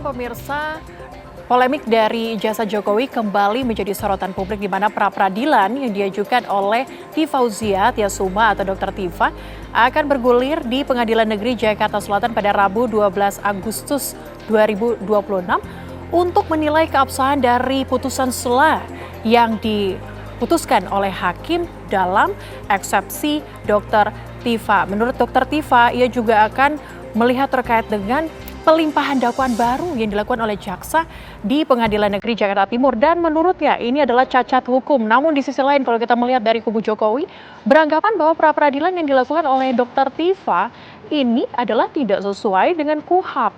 pemirsa, polemik dari ijazah Jokowi kembali menjadi sorotan publik di mana pra-peradilan yang diajukan oleh Tifauzia Tiasuma atau Dr. Tifa akan bergulir di Pengadilan Negeri Jakarta Selatan pada Rabu 12 Agustus 2026 untuk menilai keabsahan dari putusan sela yang diputuskan oleh hakim dalam eksepsi Dr. Tifa. Menurut Dr. Tifa, ia juga akan melihat terkait dengan pelimpahan dakwaan baru yang dilakukan oleh jaksa di Pengadilan Negeri Jakarta Timur dan menurutnya ini adalah cacat hukum. Namun di sisi lain kalau kita melihat dari kubu Jokowi beranggapan bahwa pra-peradilan yang dilakukan oleh Dr. Tifa ini adalah tidak sesuai dengan KUHP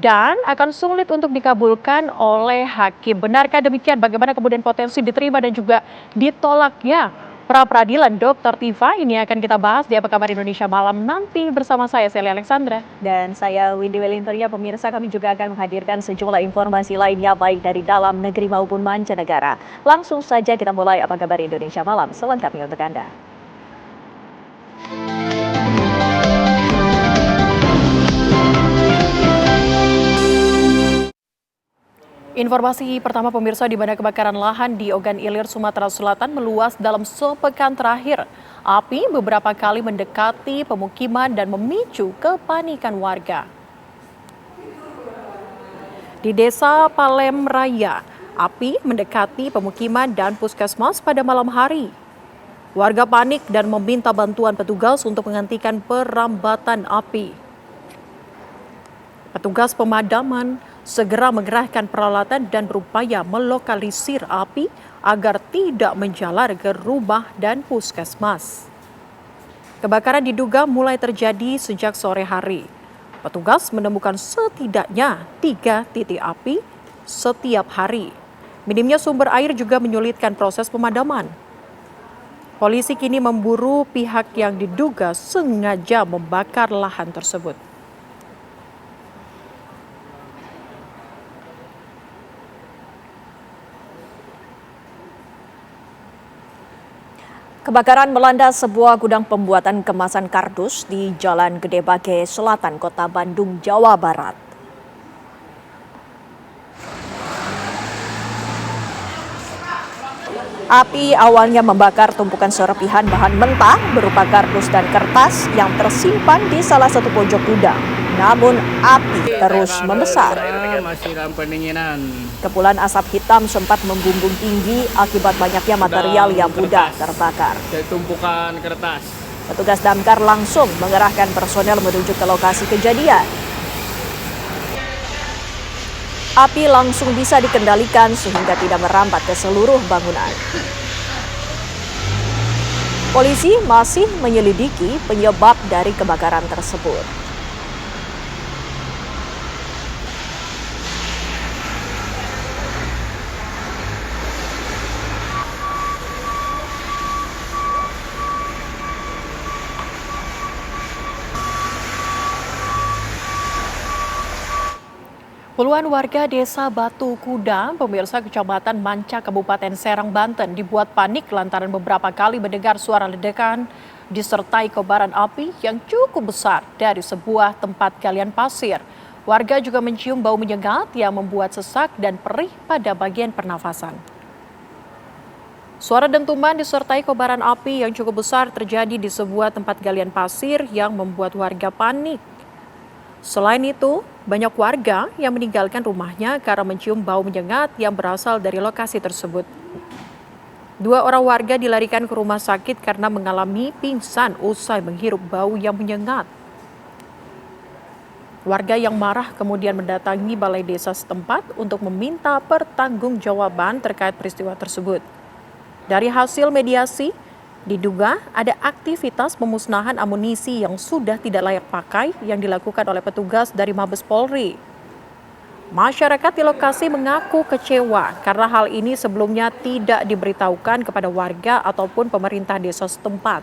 dan akan sulit untuk dikabulkan oleh hakim. Benarkah demikian? Bagaimana kemudian potensi diterima dan juga ditolaknya pra-peradilan Dr. Tifa? Ini akan kita bahas di Apa Kabar Indonesia Malam nanti bersama saya Selly Alexandra. Dan saya Windy Welintoria. Pemirsa, kami juga akan menghadirkan sejumlah informasi lainnya baik dari dalam negeri maupun mancanegara. Langsung saja kita mulai Apa Kabar Indonesia Malam selengkapnya untuk Anda. Informasi pertama pemirsa, di mana kebakaran lahan di Ogan Ilir, Sumatera Selatan meluas dalam sepekan terakhir. Api beberapa kali mendekati pemukiman dan memicu kepanikan warga. Di Desa Palem Raya, api mendekati pemukiman dan puskesmas pada malam hari. Warga panik dan meminta bantuan petugas untuk menghentikan perambatan api. Petugas pemadaman segera mengerahkan peralatan dan berupaya melokalisir api agar tidak menjalar ke rumah dan puskesmas. Kebakaran diduga mulai terjadi sejak sore hari. Petugas menemukan setidaknya 3 titik api setiap hari. Minimnya sumber air juga menyulitkan proses pemadaman. Polisi kini memburu pihak yang diduga sengaja membakar lahan tersebut. Kebakaran melanda sebuah gudang pembuatan kemasan kardus di Jalan Gede Bage Selatan, Kota Bandung, Jawa Barat. Api awalnya membakar tumpukan serpihan bahan mentah berupa kardus dan kertas yang tersimpan di salah satu pojok gudang. Namun api terus membesar. Kepulan asap hitam sempat membumbung tinggi akibat banyaknya material yang mudah terbakar. Tumpukan kertas. Petugas damkar langsung mengerahkan personel menuju ke lokasi kejadian. Api langsung bisa dikendalikan sehingga tidak merambat ke seluruh bangunan. Polisi masih menyelidiki penyebab dari kebakaran tersebut. Puluhan warga desa Batu Kuda, pemirsa Kecamatan Manca, Kabupaten Serang, Banten, dibuat panik lantaran beberapa kali mendengar suara ledakan disertai kobaran api yang cukup besar dari sebuah tempat galian pasir. Warga juga mencium bau menyengat yang membuat sesak dan perih pada bagian pernafasan. Suara dentuman disertai kobaran api yang cukup besar terjadi di sebuah tempat galian pasir yang membuat warga panik. Selain itu, banyak warga yang meninggalkan rumahnya karena mencium bau menyengat yang berasal dari lokasi tersebut. 2 orang warga dilarikan ke rumah sakit karena mengalami pingsan usai menghirup bau yang menyengat. Warga yang marah kemudian mendatangi balai desa setempat untuk meminta pertanggungjawaban terkait peristiwa tersebut. Dari hasil mediasi, diduga ada aktivitas pemusnahan amunisi yang sudah tidak layak pakai yang dilakukan oleh petugas dari Mabes Polri. Masyarakat di lokasi mengaku kecewa karena hal ini sebelumnya tidak diberitahukan kepada warga ataupun pemerintah desa setempat.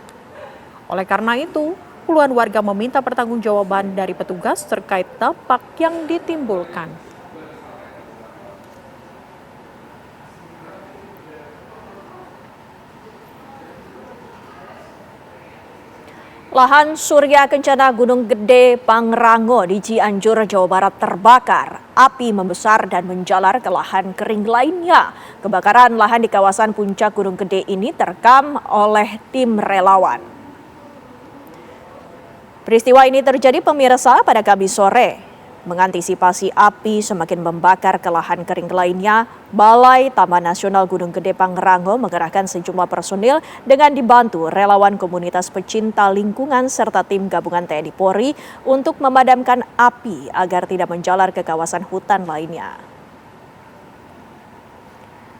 Oleh karena itu, puluhan warga meminta pertanggungjawaban dari petugas terkait dampak yang ditimbulkan. Lahan surya kencana Gunung Gede Pangrango di Cianjur, Jawa Barat terbakar. Api membesar dan menjalar ke lahan kering lainnya. Kebakaran lahan di kawasan puncak Gunung Gede ini terekam oleh tim relawan. Peristiwa ini terjadi pemirsa pada Kamis sore. Mengantisipasi api semakin membakar ke lahan kering lainnya, Balai Taman Nasional Gunung Gede Pangrango mengerahkan sejumlah personil dengan dibantu relawan komunitas pecinta lingkungan serta tim gabungan TNI Polri untuk memadamkan api agar tidak menjalar ke kawasan hutan lainnya.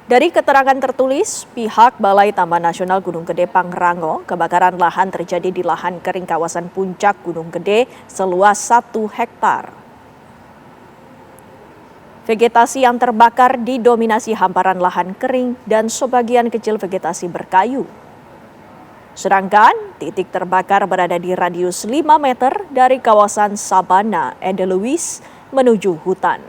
Dari keterangan tertulis, pihak Balai Taman Nasional Gunung Gede Pangrango, kebakaran lahan terjadi di lahan kering kawasan puncak Gunung Gede seluas 1 hektar. Vegetasi yang terbakar didominasi hamparan lahan kering dan sebagian kecil vegetasi berkayu. Sedangkan titik terbakar berada di radius 5 meter dari kawasan Sabana Edelweiss menuju hutan.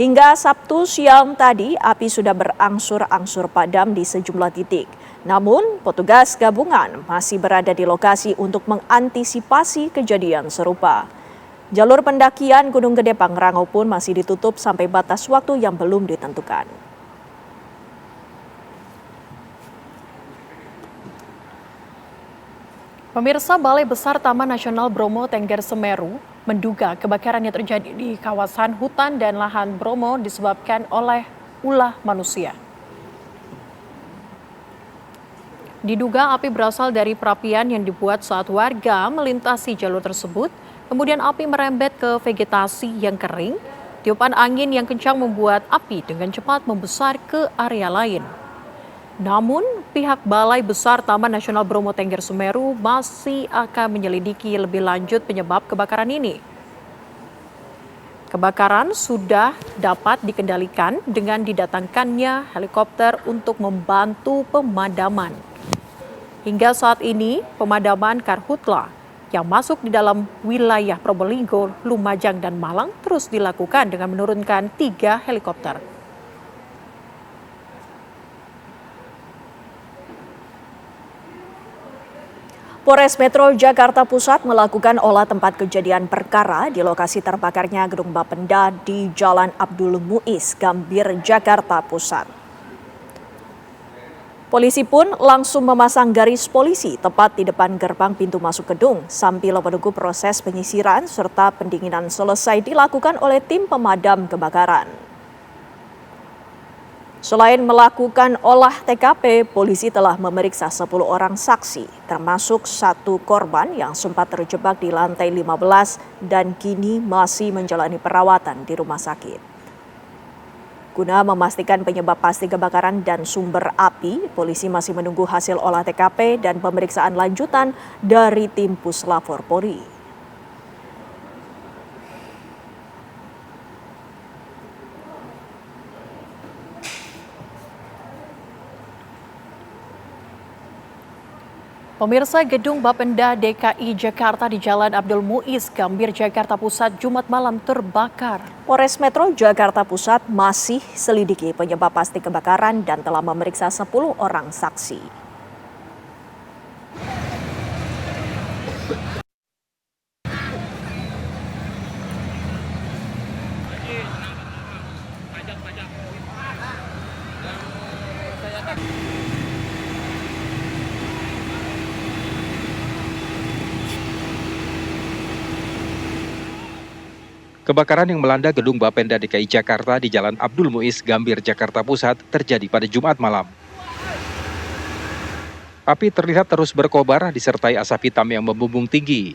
Hingga Sabtu siang tadi, api sudah berangsur-angsur padam di sejumlah titik. Namun, petugas gabungan masih berada di lokasi untuk mengantisipasi kejadian serupa. Jalur pendakian Gunung Gede Pangrango pun masih ditutup sampai batas waktu yang belum ditentukan. Pemirsa, Balai Besar Taman Nasional Bromo Tengger Semeru menduga kebakaran yang terjadi di kawasan hutan dan lahan Bromo disebabkan oleh ulah manusia. Diduga api berasal dari perapian yang dibuat saat warga melintasi jalur tersebut. Kemudian api merembet ke vegetasi yang kering. Tiupan angin yang kencang membuat api dengan cepat membesar ke area lain. Namun, pihak Balai Besar Taman Nasional Bromo Tengger Semeru masih akan menyelidiki lebih lanjut penyebab kebakaran ini. Kebakaran sudah dapat dikendalikan dengan didatangkannya helikopter untuk membantu pemadaman. Hingga saat ini, pemadaman karhutla yang masuk di dalam wilayah Probolinggo, Lumajang, dan Malang terus dilakukan dengan menurunkan 3 helikopter. Polres Metro Jakarta Pusat melakukan olah tempat kejadian perkara di lokasi terbakarnya Gedung Bapenda di Jalan Abdul Muiz, Gambir, Jakarta Pusat. Polisi pun langsung memasang garis polisi tepat di depan gerbang pintu masuk gedung sambil menunggu proses penyisiran serta pendinginan selesai dilakukan oleh tim pemadam kebakaran. Selain melakukan olah TKP, polisi telah memeriksa 10 orang saksi, termasuk 1 korban yang sempat terjebak di lantai 15 dan kini masih menjalani perawatan di rumah sakit. Guna memastikan penyebab pasti kebakaran dan sumber api, polisi masih menunggu hasil olah TKP dan pemeriksaan lanjutan dari tim Puslapor Polri. Pemirsa, Gedung Bapenda DKI Jakarta di Jalan Abdul Muiz, Gambir, Jakarta Pusat, Jumat malam terbakar. Polres Metro Jakarta Pusat masih selidiki penyebab pasti kebakaran dan telah memeriksa 10 orang saksi. Kebakaran yang melanda Gedung Bapenda DKI Jakarta di Jalan Abdul Muiz, Gambir, Jakarta Pusat terjadi pada Jumat malam. Api terlihat terus berkobar disertai asap hitam yang membumbung tinggi.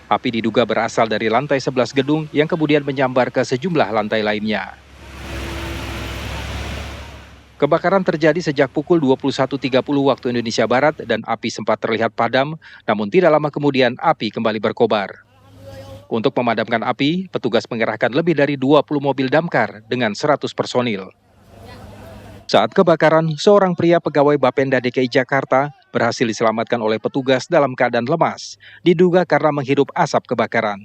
Api diduga berasal dari lantai 11 gedung yang kemudian menyambar ke sejumlah lantai lainnya. Kebakaran terjadi sejak pukul 21.30 waktu Indonesia Barat dan api sempat terlihat padam, namun tidak lama kemudian api kembali berkobar. Untuk memadamkan api, petugas mengerahkan lebih dari 20 mobil damkar dengan 100 personil. Saat kebakaran, seorang pria pegawai Bapenda DKI Jakarta berhasil diselamatkan oleh petugas dalam keadaan lemas, diduga karena menghirup asap kebakaran.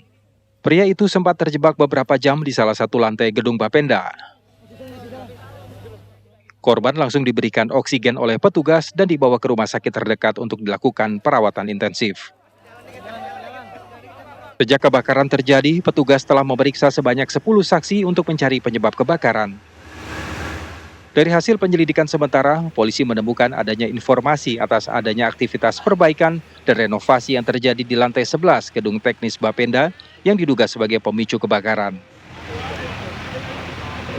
Pria itu sempat terjebak beberapa jam di salah satu lantai gedung Bapenda. Korban langsung diberikan oksigen oleh petugas dan dibawa ke rumah sakit terdekat untuk dilakukan perawatan intensif. Sejak kebakaran terjadi, petugas telah memeriksa sebanyak 10 saksi untuk mencari penyebab kebakaran. Dari hasil penyelidikan sementara, polisi menemukan adanya informasi atas adanya aktivitas perbaikan dan renovasi yang terjadi di lantai 11 gedung teknis Bapenda yang diduga sebagai pemicu kebakaran.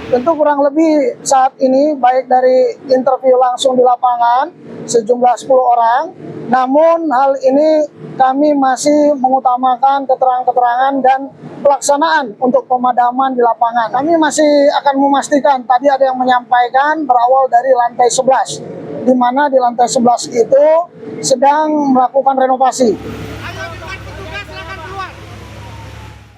Tentu kurang lebih saat ini baik dari interview langsung di lapangan sejumlah 10 orang, namun hal ini kami masih mengutamakan keterangan-keterangan dan pelaksanaan untuk pemadaman di lapangan. Kami masih akan memastikan, tadi ada yang menyampaikan berawal dari lantai 11, di mana di lantai 11 itu sedang melakukan renovasi.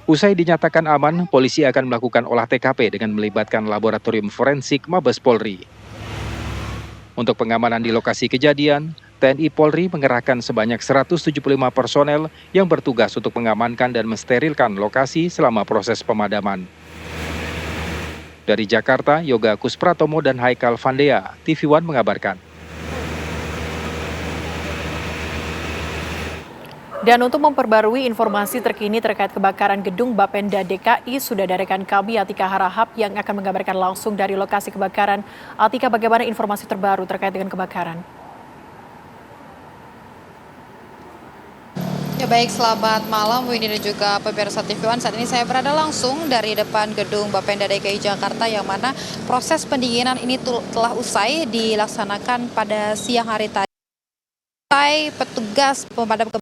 Usai dinyatakan aman, polisi akan melakukan olah TKP dengan melibatkan laboratorium forensik Mabes Polri. Untuk pengamanan di lokasi kejadian, TNI Polri mengerahkan sebanyak 175 personel yang bertugas untuk mengamankan dan mensterilkan lokasi selama proses pemadaman. Dari Jakarta, Yoga Kuspratomo dan Haikal Vandea, TV One mengabarkan. Dan untuk memperbarui informasi terkini terkait kebakaran gedung Bapenda DKI, sudah ada rekan kami Atika Harahap yang akan mengabarkan langsung dari lokasi kebakaran. Atika, bagaimana informasi terbaru terkait dengan kebakaran? Ya baik, selamat malam Windy dan juga pemirsa TV One. Saat ini saya berada langsung dari depan gedung Bapenda DKI Jakarta yang mana proses pendinginan ini telah usai dilaksanakan pada siang hari tadi. Petugas pemadam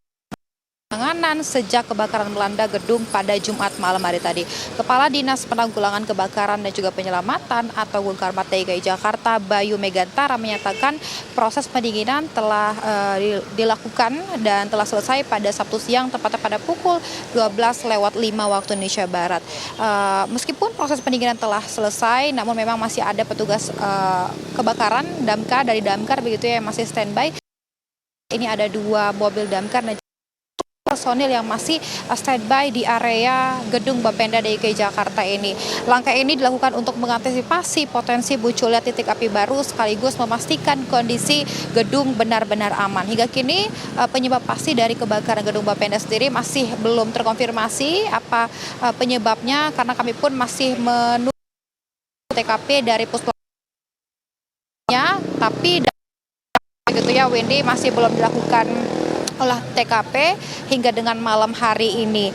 penanganan sejak kebakaran melanda gedung pada Jumat malam hari tadi. Kepala Dinas Penanggulangan Kebakaran dan juga Penyelamatan atau Gulkarmat DKI Jakarta, Bayu Megantara, menyatakan proses pendinginan telah dilakukan dan telah selesai pada Sabtu siang, tepatnya pada pukul 12:05 waktu Indonesia Barat. Meskipun proses pendinginan telah selesai, namun memang masih ada petugas kebakaran damkar dari damkar begitu ya yang masih standby. Ini ada 2 mobil damkar dan personil yang masih standby di area gedung Bapenda DKI Jakarta ini. Langkah ini dilakukan untuk mengantisipasi potensi munculnya titik api baru sekaligus memastikan kondisi gedung benar-benar aman. Hingga kini penyebab pasti dari kebakaran gedung Bapenda sendiri masih belum terkonfirmasi apa penyebabnya, karena kami pun masih menunggu TKP dari puslapnya, tapi begitu ya Wendy, masih belum dilakukan olah TKP hingga dengan malam hari ini.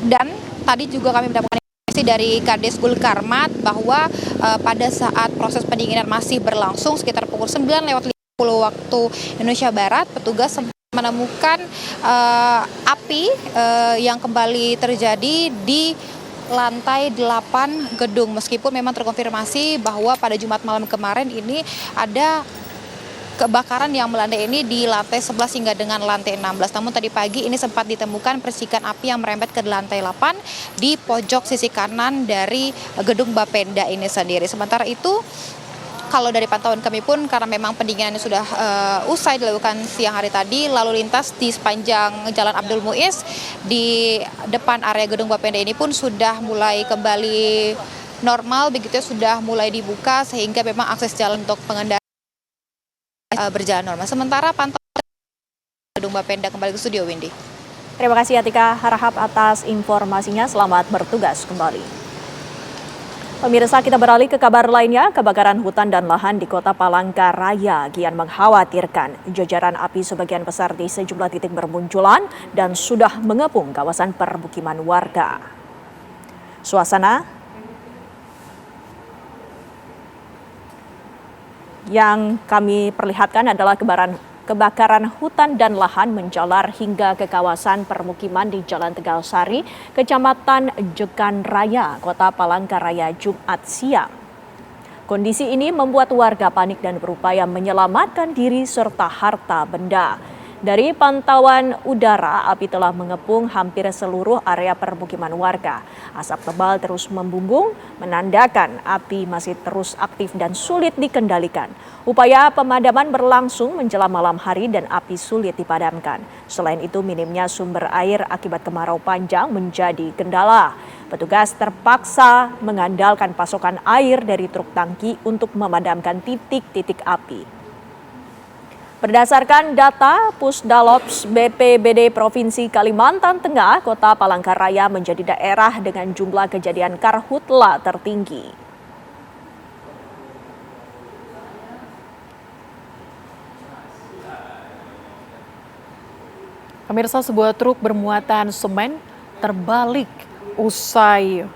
Dan tadi juga kami mendapatkan informasi dari Kades Gulkarmat bahwa pada saat proses pendinginan masih berlangsung sekitar pukul 9:50 waktu Indonesia Barat, petugas menemukan api yang kembali terjadi di lantai 8 gedung. Meskipun memang terkonfirmasi bahwa pada Jumat malam kemarin ini ada kebakaran yang melanda ini di lantai 11 hingga dengan lantai 16. Namun tadi pagi ini sempat ditemukan percikan api yang merembet ke lantai 8 di pojok sisi kanan dari gedung Bapenda ini sendiri. Sementara itu, kalau dari pantauan kami pun, karena memang pendinginannya sudah usai dilakukan siang hari tadi, lalu lintas di sepanjang Jalan Abdul Muiz di depan area gedung Bapenda ini pun sudah mulai kembali normal, begitu ya, sudah mulai dibuka sehingga memang akses jalan untuk pengendara berjalan normal. Sementara pantauan gedung Bapenda kembali ke studio, Windy. Terima kasih Atika Harahap atas informasinya. Selamat bertugas kembali. Pemirsa, kita beralih ke kabar lainnya. Kebakaran hutan dan lahan di Kota Palangkaraya kian mengkhawatirkan. Jajaran api sebagian besar di sejumlah titik bermunculan dan sudah mengepung kawasan permukiman warga. Suasana yang kami perlihatkan adalah kebakaran hutan dan lahan menjalar hingga ke kawasan permukiman di Jalan Tegal Sari, Kecamatan Jekan Raya, Kota Palangkaraya, Jumat siang. Kondisi ini membuat warga panik dan berupaya menyelamatkan diri serta harta benda. Dari pantauan udara, api telah mengepung hampir seluruh area permukiman warga. Asap tebal terus membumbung, menandakan api masih terus aktif dan sulit dikendalikan. Upaya pemadaman berlangsung menjelang malam hari dan api sulit dipadamkan. Selain itu, minimnya sumber air akibat kemarau panjang menjadi kendala. Petugas terpaksa mengandalkan pasokan air dari truk tangki untuk memadamkan titik-titik api. Berdasarkan data Pusdalops BPBD Provinsi Kalimantan Tengah, Kota Palangkaraya menjadi daerah dengan jumlah kejadian karhutla tertinggi. Pemirsa, sebuah truk bermuatan semen terbalik usai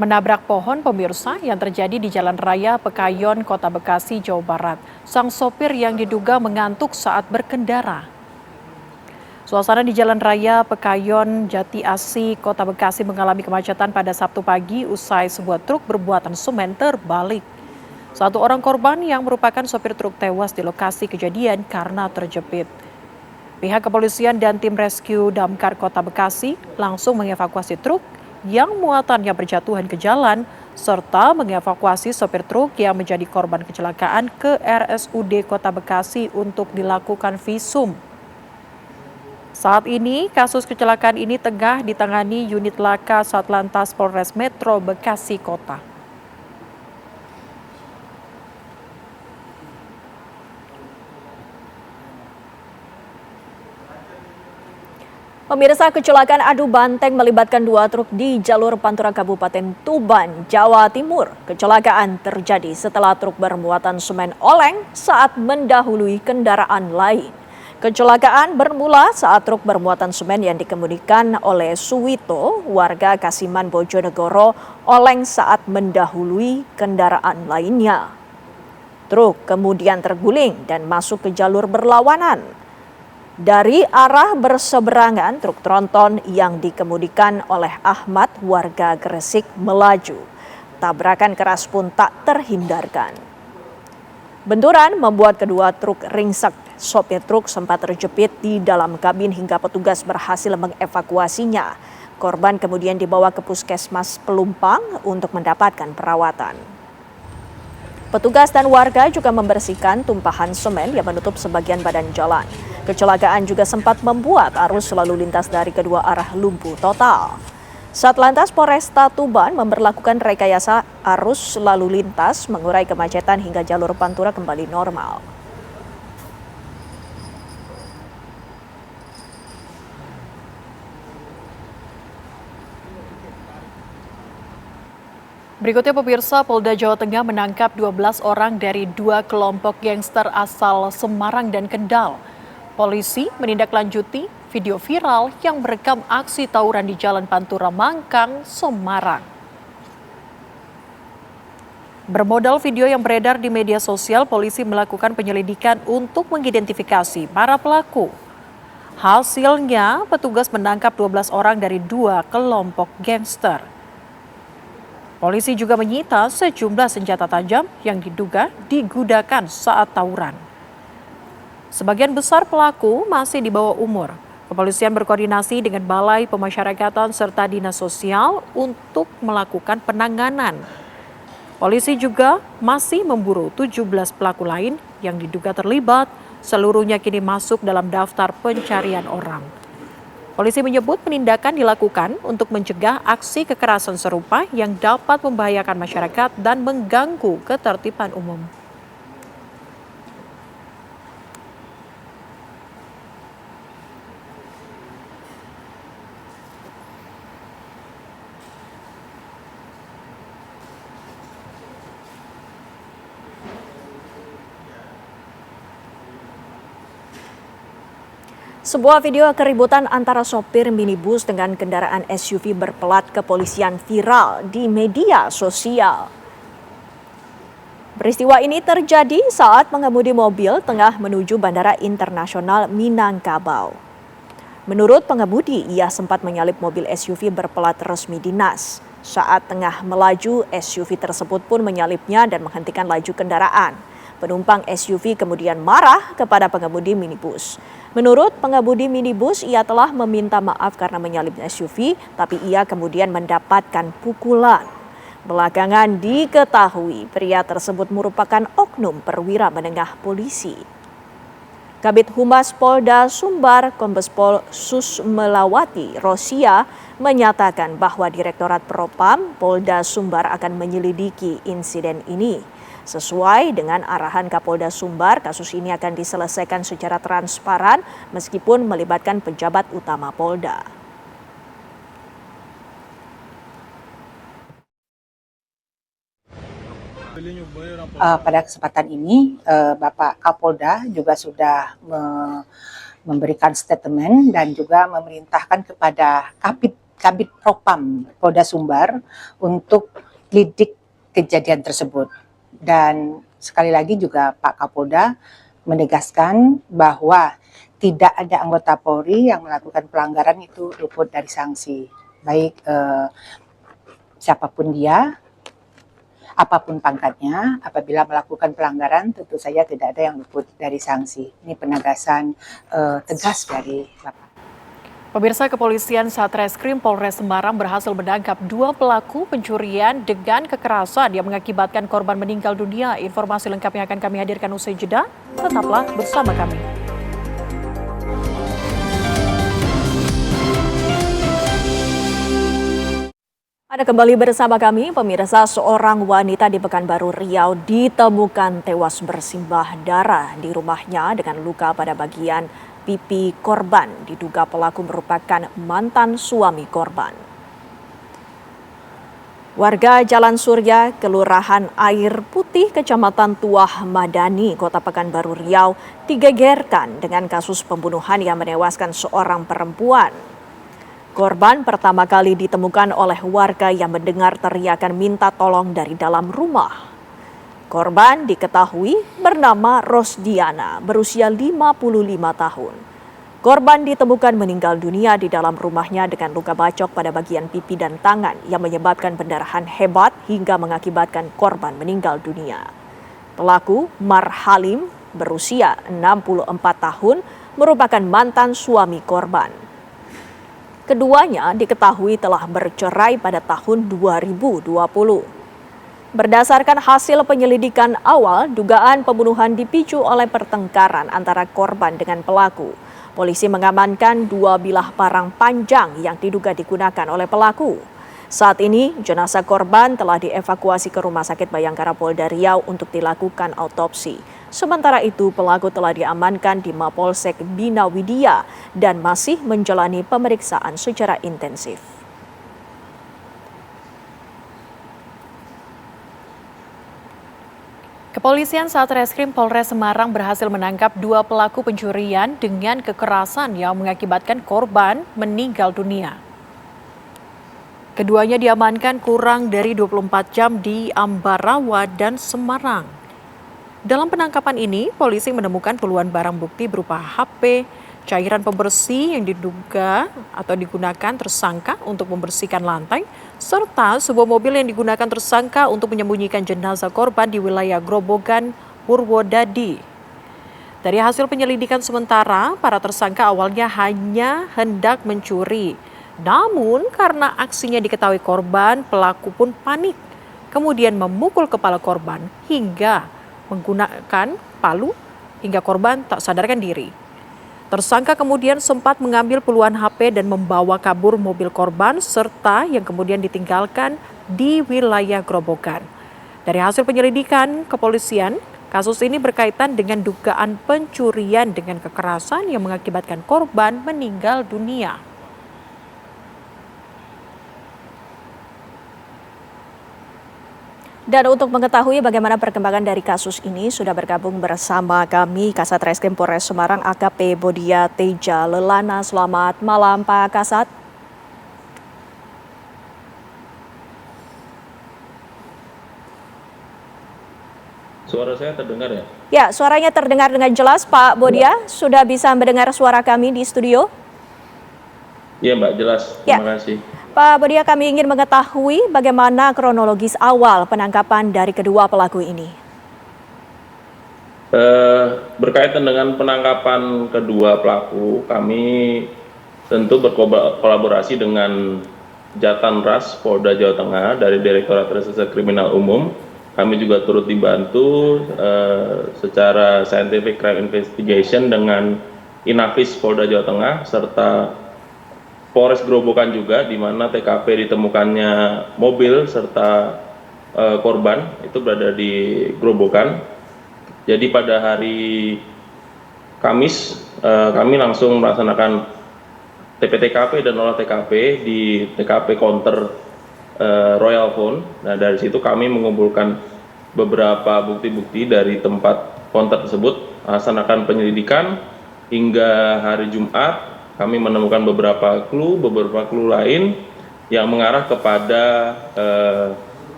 menabrak pohon pemirsa yang terjadi di Jalan Raya Pekayon, Kota Bekasi, Jawa Barat. Sang sopir yang diduga mengantuk saat berkendara. Suasana di Jalan Raya Pekayon, Jati Asi, Kota Bekasi mengalami kemacetan pada Sabtu pagi usai sebuah truk bermuatan semen terbalik. Satu orang korban yang merupakan sopir truk tewas di lokasi kejadian karena terjepit. Pihak kepolisian dan tim rescue Damkar Kota Bekasi langsung mengevakuasi truk yang muatannya berjatuhan ke jalan, serta mengevakuasi sopir truk yang menjadi korban kecelakaan ke RSUD Kota Bekasi untuk dilakukan visum. Saat ini, kasus kecelakaan ini tengah ditangani unit laka Satlantas Polres Metro Bekasi Kota. Pemirsa, kecelakaan adu banteng melibatkan dua truk di jalur Pantura Kabupaten Tuban, Jawa Timur. Kecelakaan terjadi setelah truk bermuatan semen oleng saat mendahului kendaraan lain. Kecelakaan bermula saat truk bermuatan semen yang dikemudikan oleh Suwito, warga Kasiman, Bojonegoro, oleng saat mendahului kendaraan lainnya. Truk kemudian terguling dan masuk ke jalur berlawanan. Dari arah berseberangan, truk tronton yang dikemudikan oleh Ahmad warga Gresik melaju. Tabrakan keras pun tak terhindarkan. Benturan membuat kedua truk ringsek. Sopir truk sempat terjepit di dalam kabin hingga petugas berhasil mengevakuasinya. Korban kemudian dibawa ke Puskesmas Pelumpang untuk mendapatkan perawatan. Petugas dan warga juga membersihkan tumpahan semen yang menutup sebagian badan jalan. Kecelakaan juga sempat membuat arus lalu lintas dari kedua arah lumpuh total. Satlantas Polresta Tuban memberlakukan rekayasa arus lalu lintas mengurai kemacetan hingga jalur Pantura kembali normal. Berikutnya pemirsa, Polda Jawa Tengah menangkap 12 orang dari dua kelompok gangster asal Semarang dan Kendal. Polisi menindaklanjuti video viral yang merekam aksi tawuran di Jalan Pantura Mangkang, Semarang. Bermodal video yang beredar di media sosial, polisi melakukan penyelidikan untuk mengidentifikasi para pelaku. Hasilnya, petugas menangkap 12 orang dari dua kelompok gangster. Polisi juga menyita sejumlah senjata tajam yang diduga digunakan saat tawuran. Sebagian besar pelaku masih di bawah umur. Kepolisian berkoordinasi dengan Balai Pemasyarakatan serta Dinas Sosial untuk melakukan penanganan. Polisi juga masih memburu 17 pelaku lain yang diduga terlibat. Seluruhnya kini masuk dalam daftar pencarian orang. Polisi menyebut penindakan dilakukan untuk mencegah aksi kekerasan serupa yang dapat membahayakan masyarakat dan mengganggu ketertiban umum. Sebuah video keributan antara sopir minibus dengan kendaraan SUV berplat kepolisian viral di media sosial. Peristiwa ini terjadi saat pengemudi mobil tengah menuju Bandara Internasional Minangkabau. Menurut pengemudi, ia sempat menyalip mobil SUV berplat resmi dinas. Saat tengah melaju, SUV tersebut pun menyalipnya dan menghentikan laju kendaraan. Penumpang SUV kemudian marah kepada pengemudi minibus. Menurut pengemudi minibus, ia telah meminta maaf karena menyalip SUV, tapi ia kemudian mendapatkan pukulan. Belakangan diketahui pria tersebut merupakan oknum perwira menengah polisi. Kabid Humas Polda Sumbar, Kombes Pol Susmelawati Rosia, menyatakan bahwa Direktorat Propam Polda Sumbar akan menyelidiki insiden ini. Sesuai dengan arahan Kapolda Sumbar, kasus ini akan diselesaikan secara transparan meskipun melibatkan pejabat utama Polda. Pada kesempatan ini, Bapak Kapolda juga sudah memberikan statement dan juga memerintahkan kepada Kabid Propam Polda Sumbar untuk lidik kejadian tersebut. Dan sekali lagi juga Pak Kapolda menegaskan bahwa tidak ada anggota Polri yang melakukan pelanggaran itu luput dari sanksi, baik siapapun dia, apapun pangkatnya, apabila melakukan pelanggaran tentu saja tidak ada yang luput dari sanksi. Ini penegasan tegas dari Bapak. Pemirsa, Kepolisian Satreskrim Polres Semarang berhasil menangkap 2 pelaku pencurian dengan kekerasan yang mengakibatkan korban meninggal dunia. Informasi lengkapnya akan kami hadirkan usai jeda. Tetaplah bersama kami. Anda kembali bersama kami, pemirsa. Seorang wanita di Pekanbaru Riau ditemukan tewas bersimbah darah di rumahnya dengan luka pada bagian pipi korban. Diduga pelaku merupakan mantan suami korban. Warga Jalan Surya, Kelurahan Air Putih, Kecamatan Tuah Madani, Kota Pekanbaru Riau, digegerkan dengan kasus pembunuhan yang menewaskan seorang perempuan. Korban pertama kali ditemukan oleh warga yang mendengar teriakan minta tolong dari dalam rumah. Korban diketahui bernama Rosdiana, berusia 55 tahun. Korban ditemukan meninggal dunia di dalam rumahnya dengan luka bacok pada bagian pipi dan tangan yang menyebabkan pendarahan hebat hingga mengakibatkan korban meninggal dunia. Pelaku Mar Halim, berusia 64 tahun, merupakan mantan suami korban. Keduanya diketahui telah bercerai pada tahun 2020. Berdasarkan hasil penyelidikan awal, dugaan pembunuhan dipicu oleh pertengkaran antara korban dengan pelaku. Polisi mengamankan 2 bilah parang panjang yang diduga digunakan oleh pelaku. Saat ini, jenazah korban telah dievakuasi ke Rumah Sakit Bayangkara Polda Riau untuk dilakukan autopsi. Sementara itu, pelaku telah diamankan di Mapolsek Bina Widya dan masih menjalani pemeriksaan secara intensif. Kepolisian Satreskrim Polres Semarang berhasil menangkap 2 pelaku pencurian dengan kekerasan yang mengakibatkan korban meninggal dunia. Keduanya diamankan kurang dari 24 jam di Ambarawa dan Semarang. Dalam penangkapan ini, polisi menemukan puluhan barang bukti berupa HP, cairan pembersih yang diduga atau digunakan tersangka untuk membersihkan lantai, serta sebuah mobil yang digunakan tersangka untuk menyembunyikan jenazah korban di wilayah Grobogan, Purwodadi. Dari hasil penyelidikan sementara, para tersangka awalnya hanya hendak mencuri. Namun karena aksinya diketahui korban, pelaku pun panik, kemudian memukul kepala korban hingga menggunakan palu hingga korban tak sadarkan diri. Tersangka kemudian sempat mengambil puluhan HP dan membawa kabur mobil korban serta yang kemudian ditinggalkan di wilayah Grobogan. Dari hasil penyelidikan kepolisian, kasus ini berkaitan dengan dugaan pencurian dengan kekerasan yang mengakibatkan korban meninggal dunia. Dan untuk mengetahui bagaimana perkembangan dari kasus ini, sudah bergabung bersama kami Kasat Reskrim Polres Semarang AKP Bodia Teja Lelana. Selamat malam Pak Kasat. Suara saya terdengar ya? Ya, suaranya terdengar dengan jelas Pak Bodia. Sudah bisa mendengar suara kami di studio? Iya Mbak, jelas. Terima kasih. Pak Bodia, kami ingin mengetahui bagaimana kronologis awal penangkapan dari kedua pelaku ini. berkaitan dengan penangkapan kedua pelaku, kami tentu berkolaborasi dengan Jatanras Polda Jawa Tengah dari Direktorat Reserse Kriminal Umum. Kami juga turut dibantu secara Scientific Crime Investigation dengan Inafis Polda Jawa Tengah serta Polres Grobogan juga, di mana TKP ditemukannya mobil serta korban itu berada di Grobogan. Jadi pada hari Kamis kami langsung melaksanakan TPTKP dan olah TKP di TKP Counter Royal Phone. Nah, dari situ kami mengumpulkan beberapa bukti-bukti dari tempat counter tersebut, melaksanakan penyelidikan hingga hari Jumat. Kami menemukan beberapa clue lain yang mengarah kepada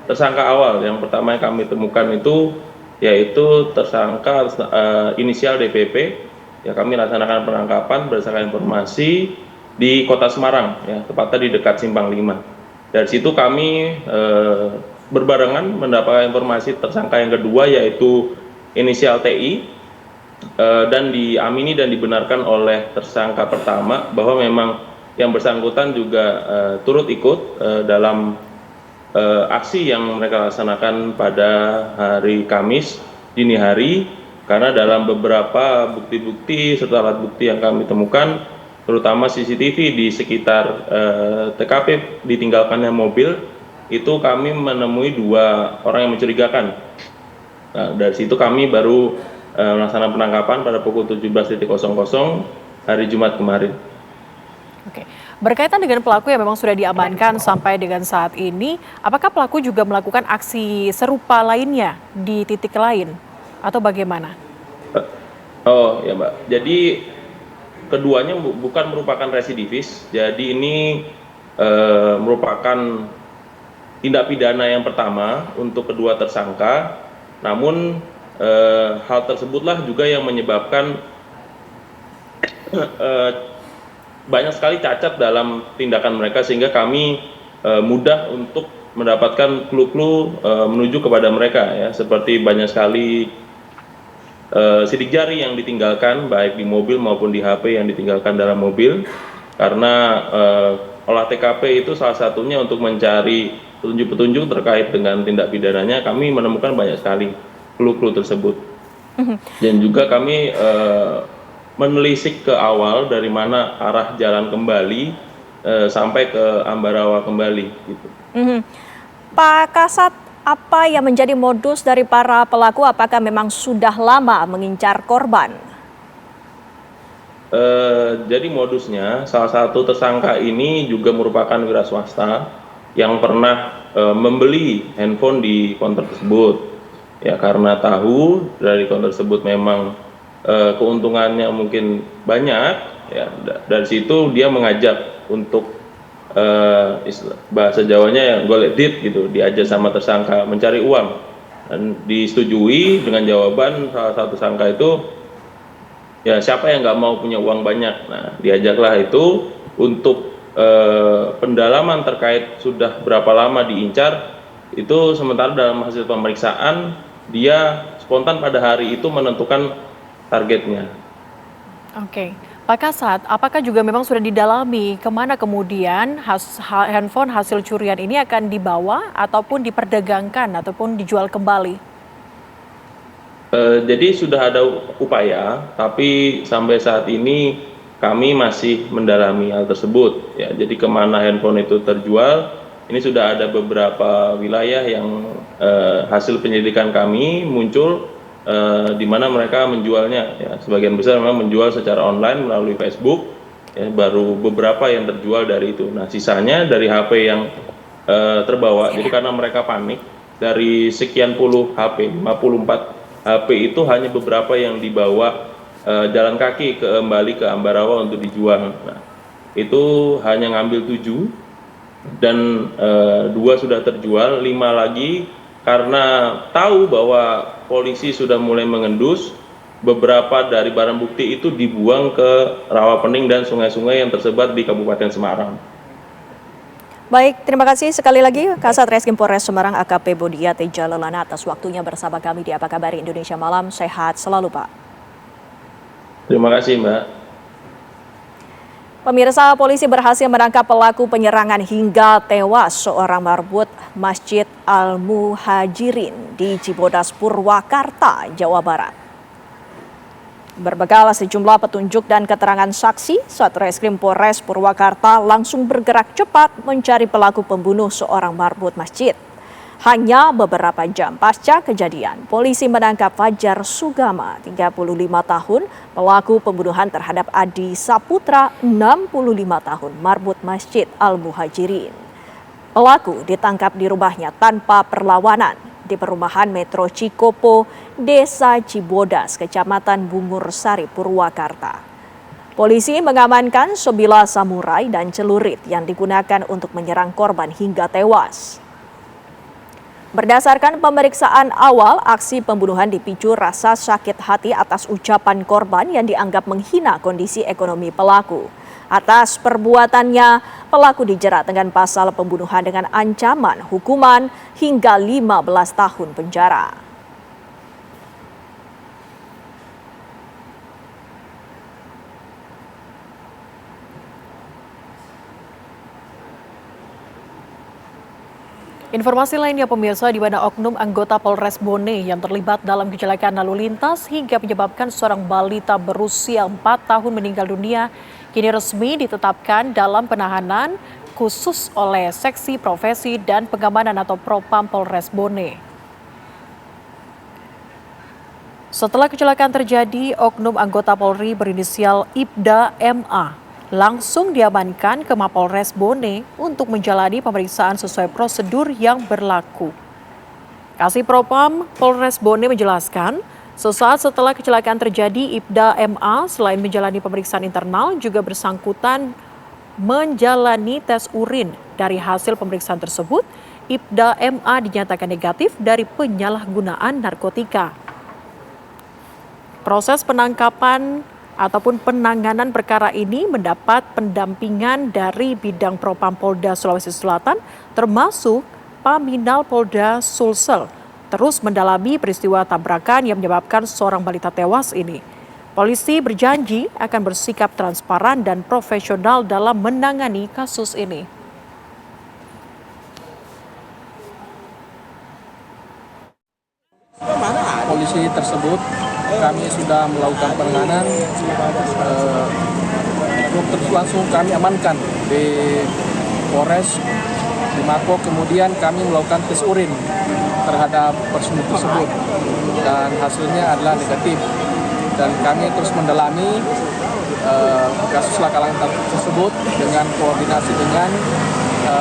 tersangka awal. Yang pertama yang kami temukan itu yaitu tersangka inisial DPP. Ya, kami laksanakan penangkapan berdasarkan informasi di Kota Semarang, ya, tepatnya di dekat Simpang 5. Dari situ kami berbarengan mendapatkan informasi tersangka yang kedua yaitu inisial TI, dan diamini dan dibenarkan oleh tersangka pertama bahwa memang yang bersangkutan juga turut ikut dalam aksi yang mereka laksanakan pada hari Kamis dini hari, karena dalam beberapa bukti-bukti serta alat bukti yang kami temukan, terutama CCTV di sekitar TKP ditinggalkannya mobil, itu kami menemui 2 orang yang mencurigakan. Nah, dari situ kami baru melaksanakan penangkapan pada pukul 17.00 hari Jumat kemarin. Oke. Berkaitan dengan pelaku yang memang sudah diamankan sampai dengan saat ini, apakah pelaku juga melakukan aksi serupa lainnya di titik lain atau bagaimana? Oh ya Mbak, jadi keduanya bukan merupakan residivis, jadi ini merupakan tindak pidana yang pertama untuk kedua tersangka, namun hal tersebutlah juga yang menyebabkan banyak sekali cacat dalam tindakan mereka, sehingga kami mudah untuk mendapatkan clue-clue menuju kepada mereka, ya, seperti banyak sekali sidik jari yang ditinggalkan baik di mobil maupun di HP yang ditinggalkan dalam mobil, karena olah TKP itu salah satunya untuk mencari petunjuk-petunjuk terkait dengan tindak pidananya. Kami menemukan banyak sekali clue-clue tersebut, dan juga kami menelisik ke awal dari mana arah jalan kembali sampai ke Ambarawa kembali gitu. Pak Kasat, apa yang menjadi modus dari para pelaku? Apakah memang sudah lama mengincar korban? Jadi modusnya, salah satu tersangka ini juga merupakan wira swasta yang pernah membeli handphone di counter tersebut. Ya, karena tahu dari counter tersebut memang keuntungannya mungkin banyak, ya, dari situ dia mengajak untuk bahasa Jawanya yang golek dit gitu, diajak sama tersangka mencari uang, dan disetujui dengan jawaban salah satu tersangka itu, ya siapa yang nggak mau punya uang banyak. Nah, diajaklah itu untuk pendalaman terkait sudah berapa lama diincar. Itu sementara dalam hasil pemeriksaan dia spontan pada hari itu menentukan targetnya. Oke, Pak Kasat, apakah juga memang sudah didalami kemana kemudian handphone hasil curian ini akan dibawa ataupun diperdagangkan ataupun dijual kembali? Jadi sudah ada upaya, tapi sampai saat ini kami masih mendalami hal tersebut. Ya, jadi kemana handphone itu terjual, ini sudah ada beberapa wilayah yang hasil penyelidikan kami muncul di mana mereka menjualnya, ya, sebagian besar memang menjual secara online melalui Facebook, ya, baru beberapa yang terjual dari itu. Nah, sisanya dari HP yang terbawa. Jadi karena mereka panik, dari sekian puluh HP, 54 HP itu hanya beberapa yang dibawa jalan kaki kembali ke Ambarawa untuk dijual. Nah, itu hanya ngambil 7 dan 2 sudah terjual, 5 lagi karena tahu bahwa polisi sudah mulai mengendus, beberapa dari barang bukti itu dibuang ke rawa-pening dan sungai-sungai yang tersebar di Kabupaten Semarang. Baik, terima kasih sekali lagi Kasat Reskrim Polres Semarang AKP Bodia Teja Lelana atas waktunya bersama kami di Apa Kabar Indonesia Malam. Sehat selalu, Pak. Terima kasih, Mbak. Pemirsa, polisi berhasil menangkap pelaku penyerangan hingga tewas seorang marbot Masjid Al-Muhajirin di Cibodas, Purwakarta, Jawa Barat. Berbekal sejumlah petunjuk dan keterangan saksi, Satreskrim Polres Purwakarta langsung bergerak cepat mencari pelaku pembunuh seorang marbot masjid. Hanya beberapa jam pasca kejadian, polisi menangkap Fajar Sugama, 35 tahun, pelaku pembunuhan terhadap Adi Saputra, 65 tahun, marbot Masjid Al-Muhajirin. Pelaku ditangkap di rumahnya tanpa perlawanan di perumahan Metro Cikopo, Desa Cibodas, Kecamatan Bungur Sari, Purwakarta. Polisi mengamankan sebilah samurai dan celurit yang digunakan untuk menyerang korban hingga tewas. Berdasarkan pemeriksaan awal, aksi pembunuhan dipicu rasa sakit hati atas ucapan korban yang dianggap menghina kondisi ekonomi pelaku. Atas perbuatannya, pelaku dijerat dengan pasal pembunuhan dengan ancaman hukuman hingga 15 tahun penjara. Informasi lainnya pemirsa, di mana oknum anggota Polres Bone yang terlibat dalam kecelakaan lalu lintas hingga menyebabkan seorang balita berusia 4 tahun meninggal dunia kini resmi ditetapkan dalam penahanan khusus oleh Seksi Profesi dan Pengamanan atau Propam Polres Bone. Setelah kecelakaan terjadi, oknum anggota Polri berinisial Ibda MA langsung diamankan ke Mapolres Bone untuk menjalani pemeriksaan sesuai prosedur yang berlaku. Kasih Propam Polres Bone menjelaskan, sesaat setelah kecelakaan terjadi, Ibda MA selain menjalani pemeriksaan internal juga bersangkutan menjalani tes urin. Dari hasil pemeriksaan tersebut, Ibda MA dinyatakan negatif dari penyalahgunaan narkotika. Proses penangkapan ataupun penanganan perkara ini mendapat pendampingan dari bidang Propam Polda Sulawesi Selatan termasuk Paminal Polda Sulsel terus mendalami peristiwa tabrakan yang menyebabkan seorang balita tewas ini. Polisi berjanji akan bersikap transparan dan profesional dalam menangani kasus ini. Polisi tersebut kami sudah melakukan penanganan, terus langsung kami amankan di Polres di Mako, kemudian kami melakukan tes urin terhadap personil tersebut dan hasilnya adalah negatif, dan kami terus mendalami kasus laka lantas tersebut dengan koordinasi dengan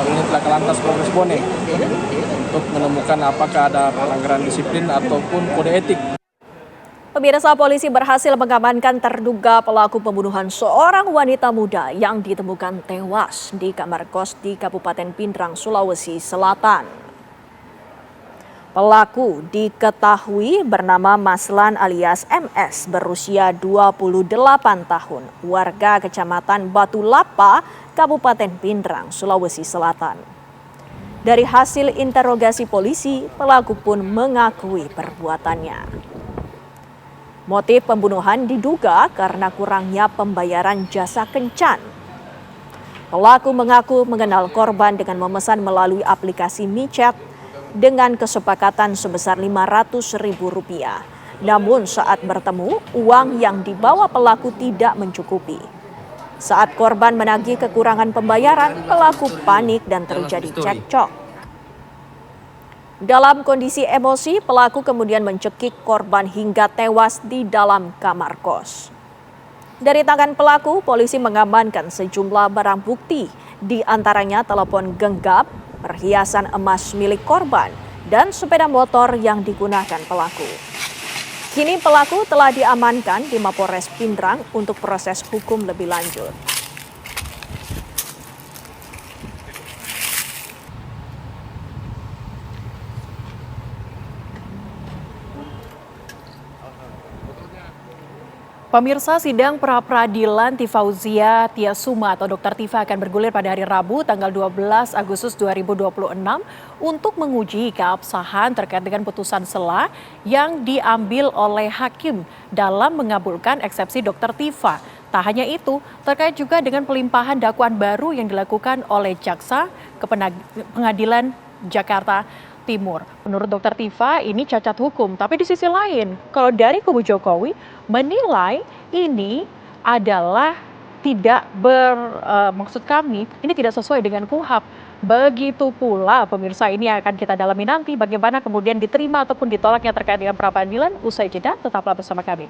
unit laka lantas Polres Bone untuk menemukan apakah ada pelanggaran disiplin ataupun kode etik. Pemirsa, polisi berhasil mengamankan terduga pelaku pembunuhan seorang wanita muda yang ditemukan tewas di kamar kos di Kabupaten Pindrang, Sulawesi Selatan. Pelaku diketahui bernama Maslan alias MS, berusia 28 tahun, warga Kecamatan Batu Lapa, Kabupaten Pindrang, Sulawesi Selatan. Dari hasil interogasi polisi, pelaku pun mengakui perbuatannya. Motif pembunuhan diduga karena kurangnya pembayaran jasa kencan. Pelaku mengaku mengenal korban dengan memesan melalui aplikasi micet dengan kesepakatan sebesar Rp500.000. Namun saat bertemu, uang yang dibawa pelaku tidak mencukupi. Saat korban menagih kekurangan pembayaran, pelaku panik dan terjadi cekcok. Dalam kondisi emosi, pelaku kemudian mencekik korban hingga tewas di dalam kamar kos. Dari tangan pelaku, polisi mengamankan sejumlah barang bukti, di antaranya telepon genggam, perhiasan emas milik korban, dan sepeda motor yang digunakan pelaku. Kini pelaku telah diamankan di Mapolres Pindrang untuk proses hukum lebih lanjut. Pemirsa, sidang pra-peradilan Tifauzia Tiasuma atau Dr. Tifa akan bergulir pada hari Rabu tanggal 12 Agustus 2026 untuk menguji keabsahan terkait dengan putusan sela yang diambil oleh hakim dalam mengabulkan eksepsi Dr. Tifa. Tak hanya itu, terkait juga dengan pelimpahan dakwaan baru yang dilakukan oleh jaksa ke Pengadilan Jakarta Timur. Menurut Dr. Tifa ini cacat hukum, tapi di sisi lain kalau dari kubu Jokowi menilai ini adalah tidak maksud kami ini tidak sesuai dengan KUHAP. Begitu pula pemirsa, ini akan kita dalami nanti bagaimana kemudian diterima ataupun ditolaknya terkait dengan pra-peradilan. Usai jeda, tetaplah bersama kami.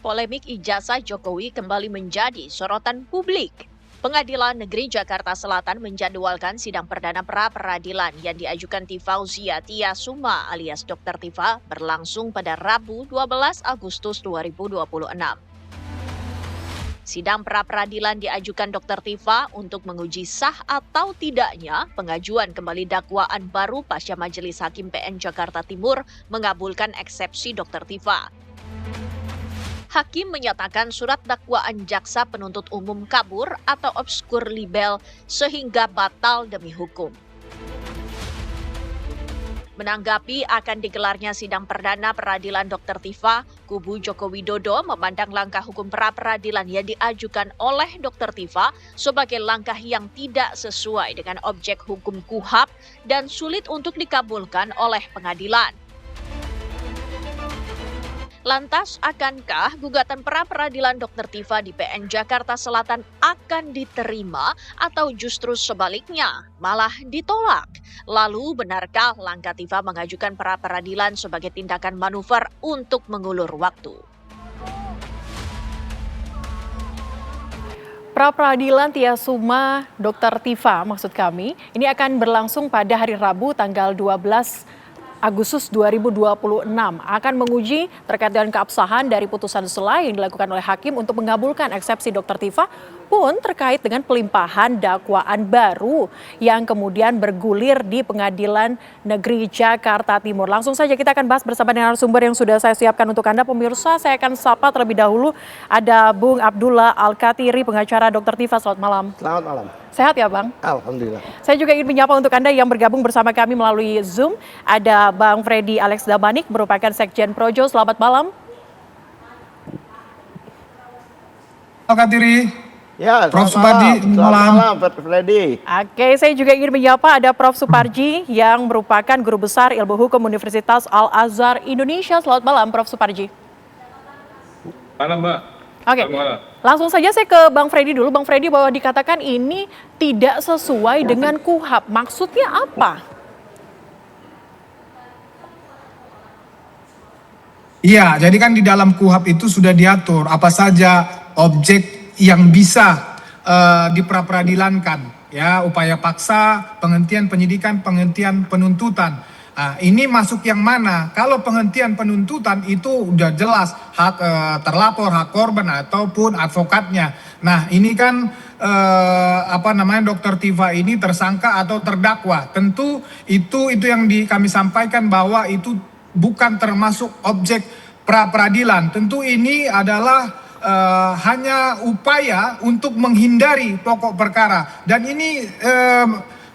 Polemik ijazah Jokowi kembali menjadi sorotan publik. Pengadilan Negeri Jakarta Selatan menjadwalkan sidang perdana pra-peradilan yang diajukan Tifauzia Tiasuma alias Dr. Tifa berlangsung pada Rabu 12 Agustus 2026. Sidang pra-peradilan diajukan Dr. Tifa untuk menguji sah atau tidaknya pengajuan kembali dakwaan baru pasca Majelis Hakim PN Jakarta Timur mengabulkan eksepsi Dr. Tifa. Hakim menyatakan surat dakwaan jaksa penuntut umum kabur atau obskur libel sehingga batal demi hukum. Menanggapi akan digelarnya sidang perdana peradilan Dr. Tifa, kubu Joko Widodo memandang langkah hukum pra-peradilan yang diajukan oleh Dr. Tifa sebagai langkah yang tidak sesuai dengan objek hukum KUHAP dan sulit untuk dikabulkan oleh pengadilan. Lantas, akankah gugatan pra-peradilan Dr. Tifa di PN Jakarta Selatan akan diterima atau justru sebaliknya, malah ditolak? Lalu, benarkah langkah Tifa mengajukan pra-peradilan sebagai tindakan manuver untuk mengulur waktu? Pra-peradilan Tiasuma Dr. Tifa maksud kami, ini akan berlangsung pada hari Rabu tanggal 12 Agustus 2026 akan menguji terkait dengan keabsahan dari putusan sela yang dilakukan oleh hakim untuk mengabulkan eksepsi Dr. Tifa pun terkait dengan pelimpahan dakwaan baru yang kemudian bergulir di Pengadilan Negeri Jakarta Timur. Langsung saja kita akan bahas bersama dengan narasumber yang sudah saya siapkan untuk Anda pemirsa. Saya akan sapa terlebih dahulu ada Bung Abdullah Al-Katiri, pengacara Dr. Tifa. Selamat malam. Selamat malam. Sehat ya Bang? Alhamdulillah. Saya juga ingin menyapa untuk Anda yang bergabung bersama kami melalui Zoom. Ada Bang Freddy Alex Damanik, merupakan Sekjen Projo. Selamat malam. Selamat Katiri. Ya, Prof. Suparji, selamat malam, Pak Freddy. Oke, saya juga ingin menyapa ada Prof. Suparji yang merupakan Guru Besar Ilmu Hukum Universitas Al-Azhar Indonesia. Selamat malam, Prof. Suparji. Malam, Mbak. Oke, langsung saja saya ke Bang Freddy dulu. Bang Freddy, bahwa dikatakan ini tidak sesuai dengan KUHAP. Maksudnya apa? Iya, jadi kan di dalam KUHAP itu sudah diatur apa saja objek yang bisa diperadilankan, ya, upaya paksa, penghentian penyidikan, penghentian penuntutan. Ini masuk yang mana? Kalau penghentian penuntutan itu udah jelas hak terlapor, hak korban ataupun advokatnya. Nah, ini kan Dr. Tifa ini tersangka atau terdakwa. Tentu itu yang kami sampaikan bahwa itu bukan termasuk objek pra-peradilan. Tentu ini adalah hanya upaya untuk menghindari pokok perkara. Dan ini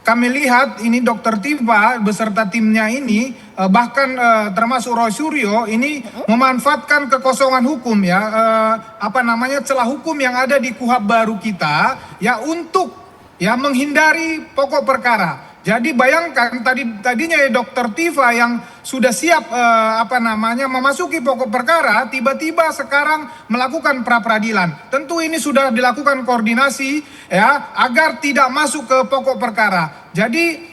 kami lihat ini Dr. Tifa beserta timnya ini bahkan termasuk Roy Suryo ini memanfaatkan kekosongan hukum, ya, celah hukum yang ada di KUHAP baru kita, ya, untuk ya menghindari pokok perkara. Jadi bayangkan tadinya ya Dr. Tifa yang sudah siap memasuki pokok perkara, tiba-tiba sekarang melakukan pra-peradilan. Tentu ini sudah dilakukan koordinasi, ya, agar tidak masuk ke pokok perkara. Jadi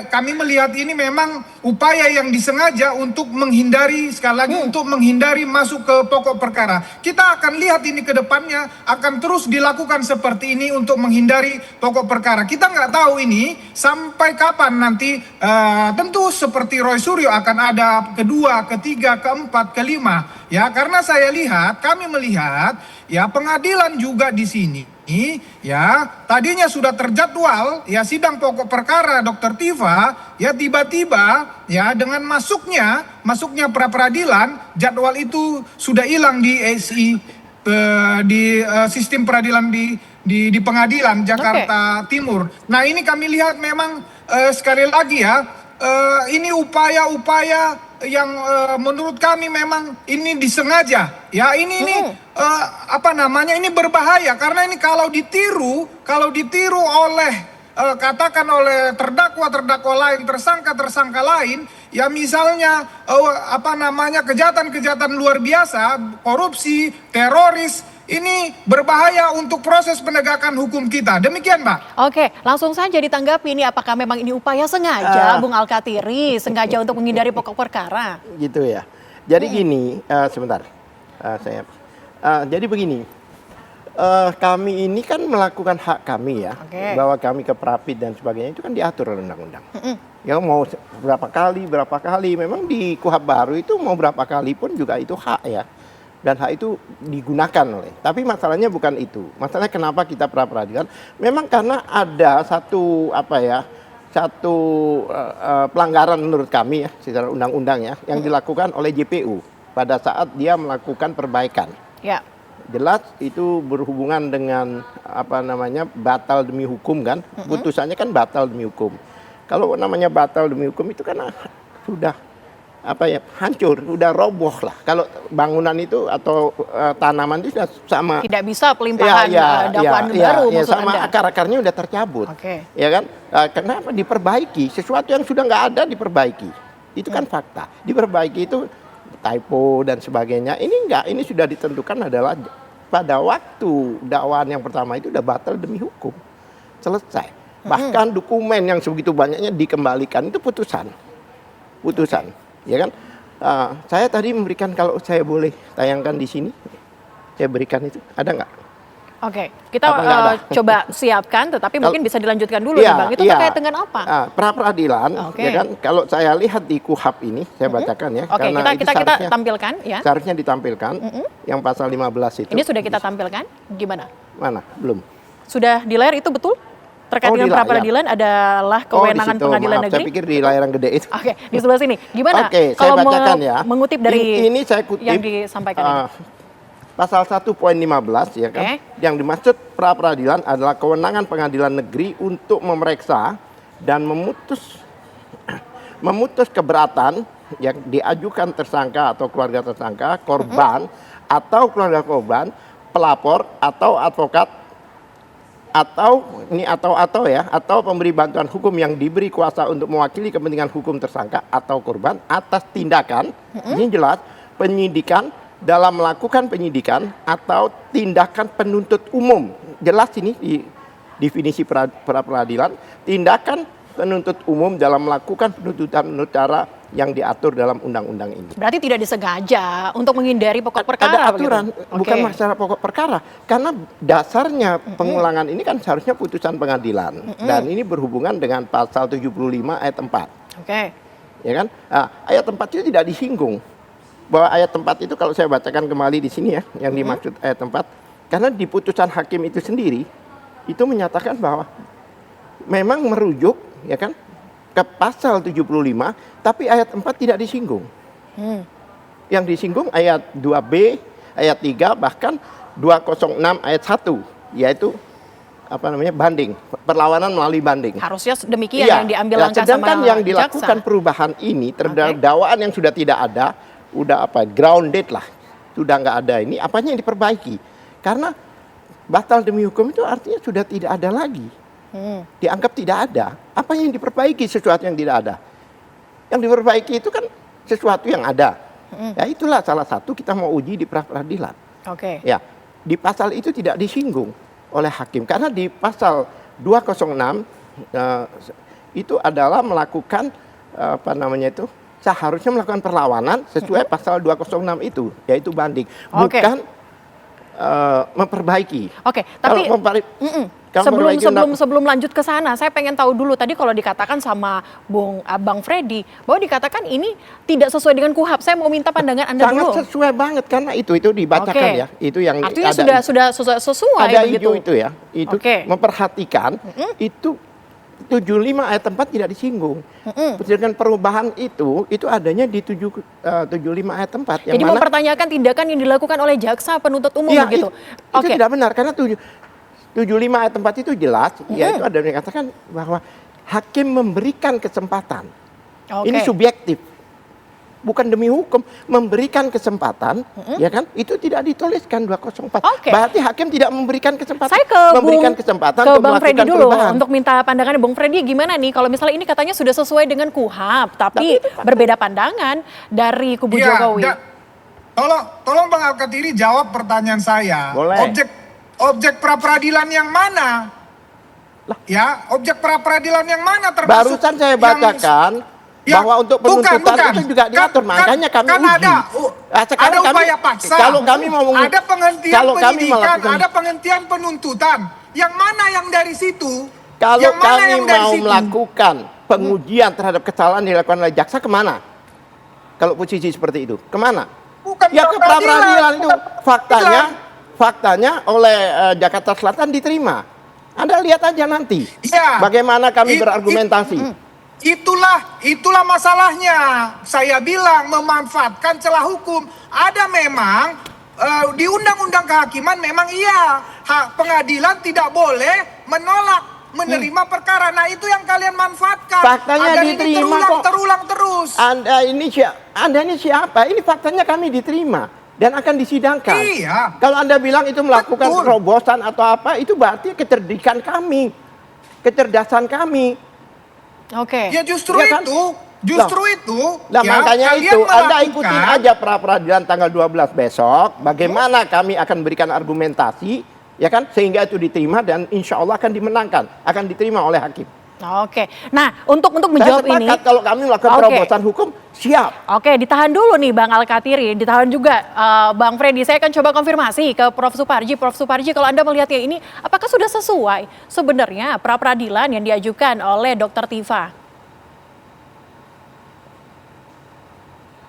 kami melihat ini memang upaya yang disengaja untuk menghindari, sekali lagi untuk menghindari masuk ke pokok perkara. Kita akan lihat ini ke depannya akan terus dilakukan seperti ini untuk menghindari pokok perkara. Kita nggak tahu ini sampai kapan nanti. Tentu seperti Roy Suryo akan ada kedua, ketiga, keempat, kelima. Ya, karena kami melihat ya pengadilan juga di sini. Ya, tadinya sudah terjadwal ya sidang pokok perkara Dr. Tifa, ya tiba-tiba ya dengan masuknya pra peradilan, jadwal itu sudah hilang di SI di sistem peradilan di pengadilan Jakarta Timur. Nah, ini kami lihat memang sekali lagi ya, ini upaya-upaya yang menurut kami memang ini disengaja. Ya, ini ini berbahaya karena ini kalau ditiru oleh katakan oleh terdakwa lain, tersangka lain, ya misalnya kejahatan luar biasa, korupsi, teroris, ini berbahaya untuk proses penegakan hukum kita. Demikian, Mbak. Oke, langsung saja ditanggapi ini apakah memang ini upaya sengaja, Bung Alkatiri, sengaja untuk menghindari pokok perkara? Gitu ya. Jadi gini, sebentar. Jadi begini. Kami ini kan melakukan hak kami ya, bahwa kami ke Prapid dan sebagainya itu kan diatur oleh undang-undang. Ya mau berapa kali, memang di KUHP baru itu mau berapa kali pun juga itu hak ya. Dan hak itu digunakan oleh. Tapi masalahnya bukan itu. Masalahnya kenapa kita pra peradilan? Memang karena ada satu pelanggaran menurut kami ya, secara undang-undang ya, yang dilakukan oleh JPU pada saat dia melakukan perbaikan. Ya. Jelas itu berhubungan dengan batal demi hukum kan? Putusannya kan batal demi hukum. Kalau namanya batal demi hukum itu kan sudah hancur, udah roboh lah. Kalau bangunan itu atau tanaman itu sudah sama. Tidak bisa pelimpahan dakwaan baru maksud sama Anda. akar-akarnya udah tercabut. Ya kan? Kenapa diperbaiki? Sesuatu yang sudah nggak ada diperbaiki. Itu kan fakta. Diperbaiki itu typo dan sebagainya. Ini enggak, ini sudah ditentukan adalah pada waktu dakwaan yang pertama itu udah batal demi hukum. Selesai. Bahkan dokumen yang sebegitu banyaknya dikembalikan itu putusan. Ya kan? Saya tadi memberikan, kalau saya boleh tayangkan di sini, saya berikan itu, ada nggak? Oke, kita coba siapkan, tetapi mungkin bisa dilanjutkan dulu nih Bang. Itu terkait dengan apa? Pra peradilan, ya kan? Kalau saya lihat di KUHP ini, saya bacakan ya. Oke, karena kita tampilkan ya. Seharusnya ditampilkan, yang pasal 15 itu. Ini sudah kita tampilkan, gimana? Mana? Belum. Sudah di layar itu betul? Terkait dengan pra peradilan adalah kewenangan pengadilan negeri. Saya pikir di layar yang gede itu. Oke, di sebelah sini. Gimana? Oke, kalau saya bacakan ya. Mengutip dari ini saya kutip, yang disampaikan. Pasal 1.15 ya kan. Yang dimaksud pra peradilan adalah kewenangan pengadilan negeri untuk memeriksa dan memutus keberatan yang diajukan tersangka atau keluarga tersangka, korban atau keluarga korban, pelapor atau advokat atau pemberi bantuan hukum yang diberi kuasa untuk mewakili kepentingan hukum tersangka atau korban atas tindakan, ini jelas, penyidikan, dalam melakukan penyidikan atau tindakan penuntut umum. Jelas ini di definisi pra peradilan, tindakan penuntut umum dalam melakukan penuntutan menurut cara yang diatur dalam undang-undang ini. Berarti tidak disengaja untuk menghindari pokok perkara. Ada aturan, bukan masalah pokok perkara. Karena dasarnya pengulangan ini kan seharusnya putusan pengadilan. Dan ini berhubungan dengan pasal 75 ayat 4. Ya kan? Ayat 4 itu tidak disinggung. Bahwa ayat 4 itu kalau saya bacakan kembali di sini ya, yang dimaksud ayat 4. Karena di putusan hakim itu sendiri, itu menyatakan bahwa memang merujuk, ya kan, ke pasal 75, tapi ayat 4 tidak disinggung. Yang disinggung ayat 2B, ayat 3, bahkan 206 ayat 1, yaitu banding, perlawanan melalui banding. Harusnya demikian yang diambil langkah sama sedangkan yang dilakukan perubahan ini terhadap dakwaan yang sudah tidak ada, udah grounded lah, sudah nggak ada ini, apanya yang diperbaiki? Karena batal demi hukum itu artinya sudah tidak ada lagi. Dianggap tidak ada. Apa yang diperbaiki? Sesuatu yang tidak ada. Yang diperbaiki itu kan sesuatu yang ada. Ya itulah salah satu kita mau uji di pra peradilan. Ya, di pasal itu tidak disinggung oleh hakim karena di pasal 206 itu adalah melakukan seharusnya melakukan perlawanan sesuai pasal 206 itu, yaitu banding, bukan memperbaiki. Oke, tapi sebelum lanjut ke sana, saya pengen tahu dulu tadi kalau dikatakan sama Bang Freddy bahwa dikatakan ini tidak sesuai dengan KUHAP. Saya mau minta pandangan Anda dulu. Sangat sesuai banget karena itu dibacakan ya. Itu yang artinya sudah sesuai ada begitu. itu ya. Itu memperhatikan itu 75 ayat 4 tidak disinggung. Sedangkan perubahan itu adanya di 75 ayat 4 yang jadi mempertanyakan tindakan yang dilakukan oleh jaksa penuntut umum ya, begitu. Itu tidak benar karena 75 ayat 4 itu jelas, yaitu ada yang dikatakan bahwa hakim memberikan kesempatan. Ini subjektif. Bukan demi hukum, memberikan kesempatan, ya kan? Itu tidak dituliskan 204. Berarti hakim tidak memberikan kesempatan. Saya memberikan kesempatan ke untuk Bang Freddy dulu perubahan. untuk minta pandangannya. Bang Freddy gimana nih kalau misalnya ini katanya sudah sesuai dengan KUHAP, tapi berbeda pandangan dari kubu Jokowi. Tolong Bang Alkatiri jawab pertanyaan saya. Boleh. Objek pra-peradilan yang mana? Ya, objek pra-peradilan yang mana termasuk? Barusan saya bacakan bahwa untuk penuntutan itu juga diatur, makanya kami uji. Ada upaya paksa. Kalau kami mau ada penghentian penyidikan, ada penghentian penuntutan. Yang mana yang dari situ? Kalau kami mau melakukan pengujian terhadap kesalahan dilakukan oleh jaksa, kemana? Kalau posisi seperti itu, kemana? Bukan ya ke pra-peradilan itu. Faktanya oleh Jakarta Selatan diterima. Anda lihat aja nanti bagaimana kami berargumentasi. Itulah masalahnya. Saya bilang memanfaatkan celah hukum. Ada memang di undang-undang kehakiman memang pengadilan tidak boleh menolak menerima perkara. Nah, itu yang kalian manfaatkan. Faktanya agar diterima ini kok. terulang terus. Anda ini siapa? Ini faktanya kami diterima dan akan disidangkan. Iya. Kalau Anda bilang itu melakukan terobosan atau apa, itu berarti kecerdikan kami, kecerdasan kami. Ya justru itu. Nah, makanya itu Anda ikutin aja pra-peradilan tanggal 12 besok. Bagaimana kami akan berikan argumentasi, ya kan, sehingga itu diterima dan insya Allah akan dimenangkan, akan diterima oleh hakim. Nah untuk menjawab ini, kalau kami melakukan terobosan hukum, siap. Ditahan dulu nih Bang Alkatiri, ditahan juga Bang Freddy. Saya akan coba konfirmasi ke Prof. Suparji. Prof. Suparji, kalau Anda melihatnya ini, apakah sudah sesuai sebenarnya pra-peradilan yang diajukan oleh Dr. Tifa?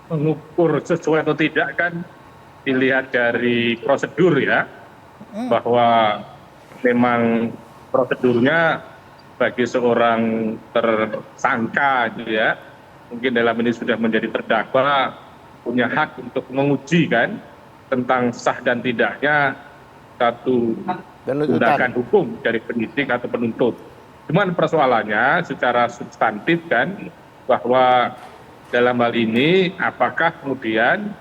Mengukur sesuai atau tidak kan dilihat dari prosedur ya, bahwa memang prosedurnya bagi seorang tersangka gitu ya, mungkin dalam ini sudah menjadi terdakwa, punya hak untuk menguji kan tentang sah dan tidaknya satu tindakan hukum dari penyidik atau penuntut. Cuman persoalannya secara substantif kan, bahwa dalam hal ini apakah kemudian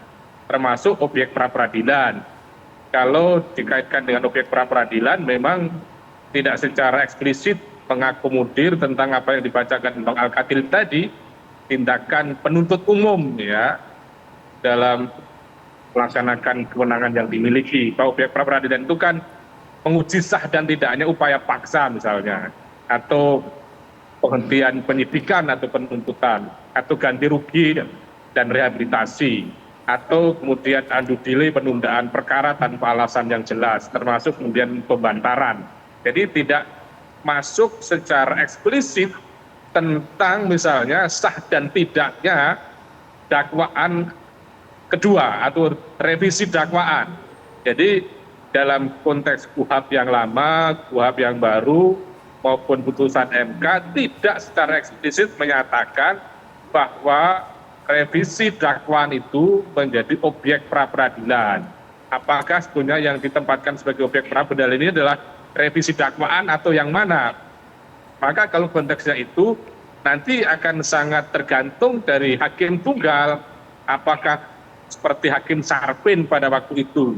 termasuk objek pra-peradilan. Kalau dikaitkan dengan objek pra-peradilan memang tidak secara eksplisit mengakomodir tentang apa yang dibacakan Bang Alkatiri tadi, tindakan penuntut umum ya dalam melaksanakan kewenangan yang dimiliki. Bahwa objek pra-peradilan itu kan menguji sah dan tidaknya upaya paksa misalnya, atau penghentian penyidikan atau penuntutan, atau ganti rugi dan rehabilitasi, atau kemudian undue delay penundaan perkara tanpa alasan yang jelas, termasuk kemudian pembantaran. Jadi tidak masuk secara eksplisit tentang misalnya sah dan tidaknya dakwaan kedua atau revisi dakwaan. Jadi dalam konteks KUHAP yang lama, KUHAP yang baru maupun putusan MK tidak secara eksplisit menyatakan bahwa revisi dakwaan itu menjadi objek pra-peradilan. Apakah sebenarnya yang ditempatkan sebagai objek pra-peradilan ini adalah revisi dakwaan atau yang mana? Maka kalau konteksnya itu nanti akan sangat tergantung dari hakim tunggal, apakah seperti Hakim Sarpin pada waktu itu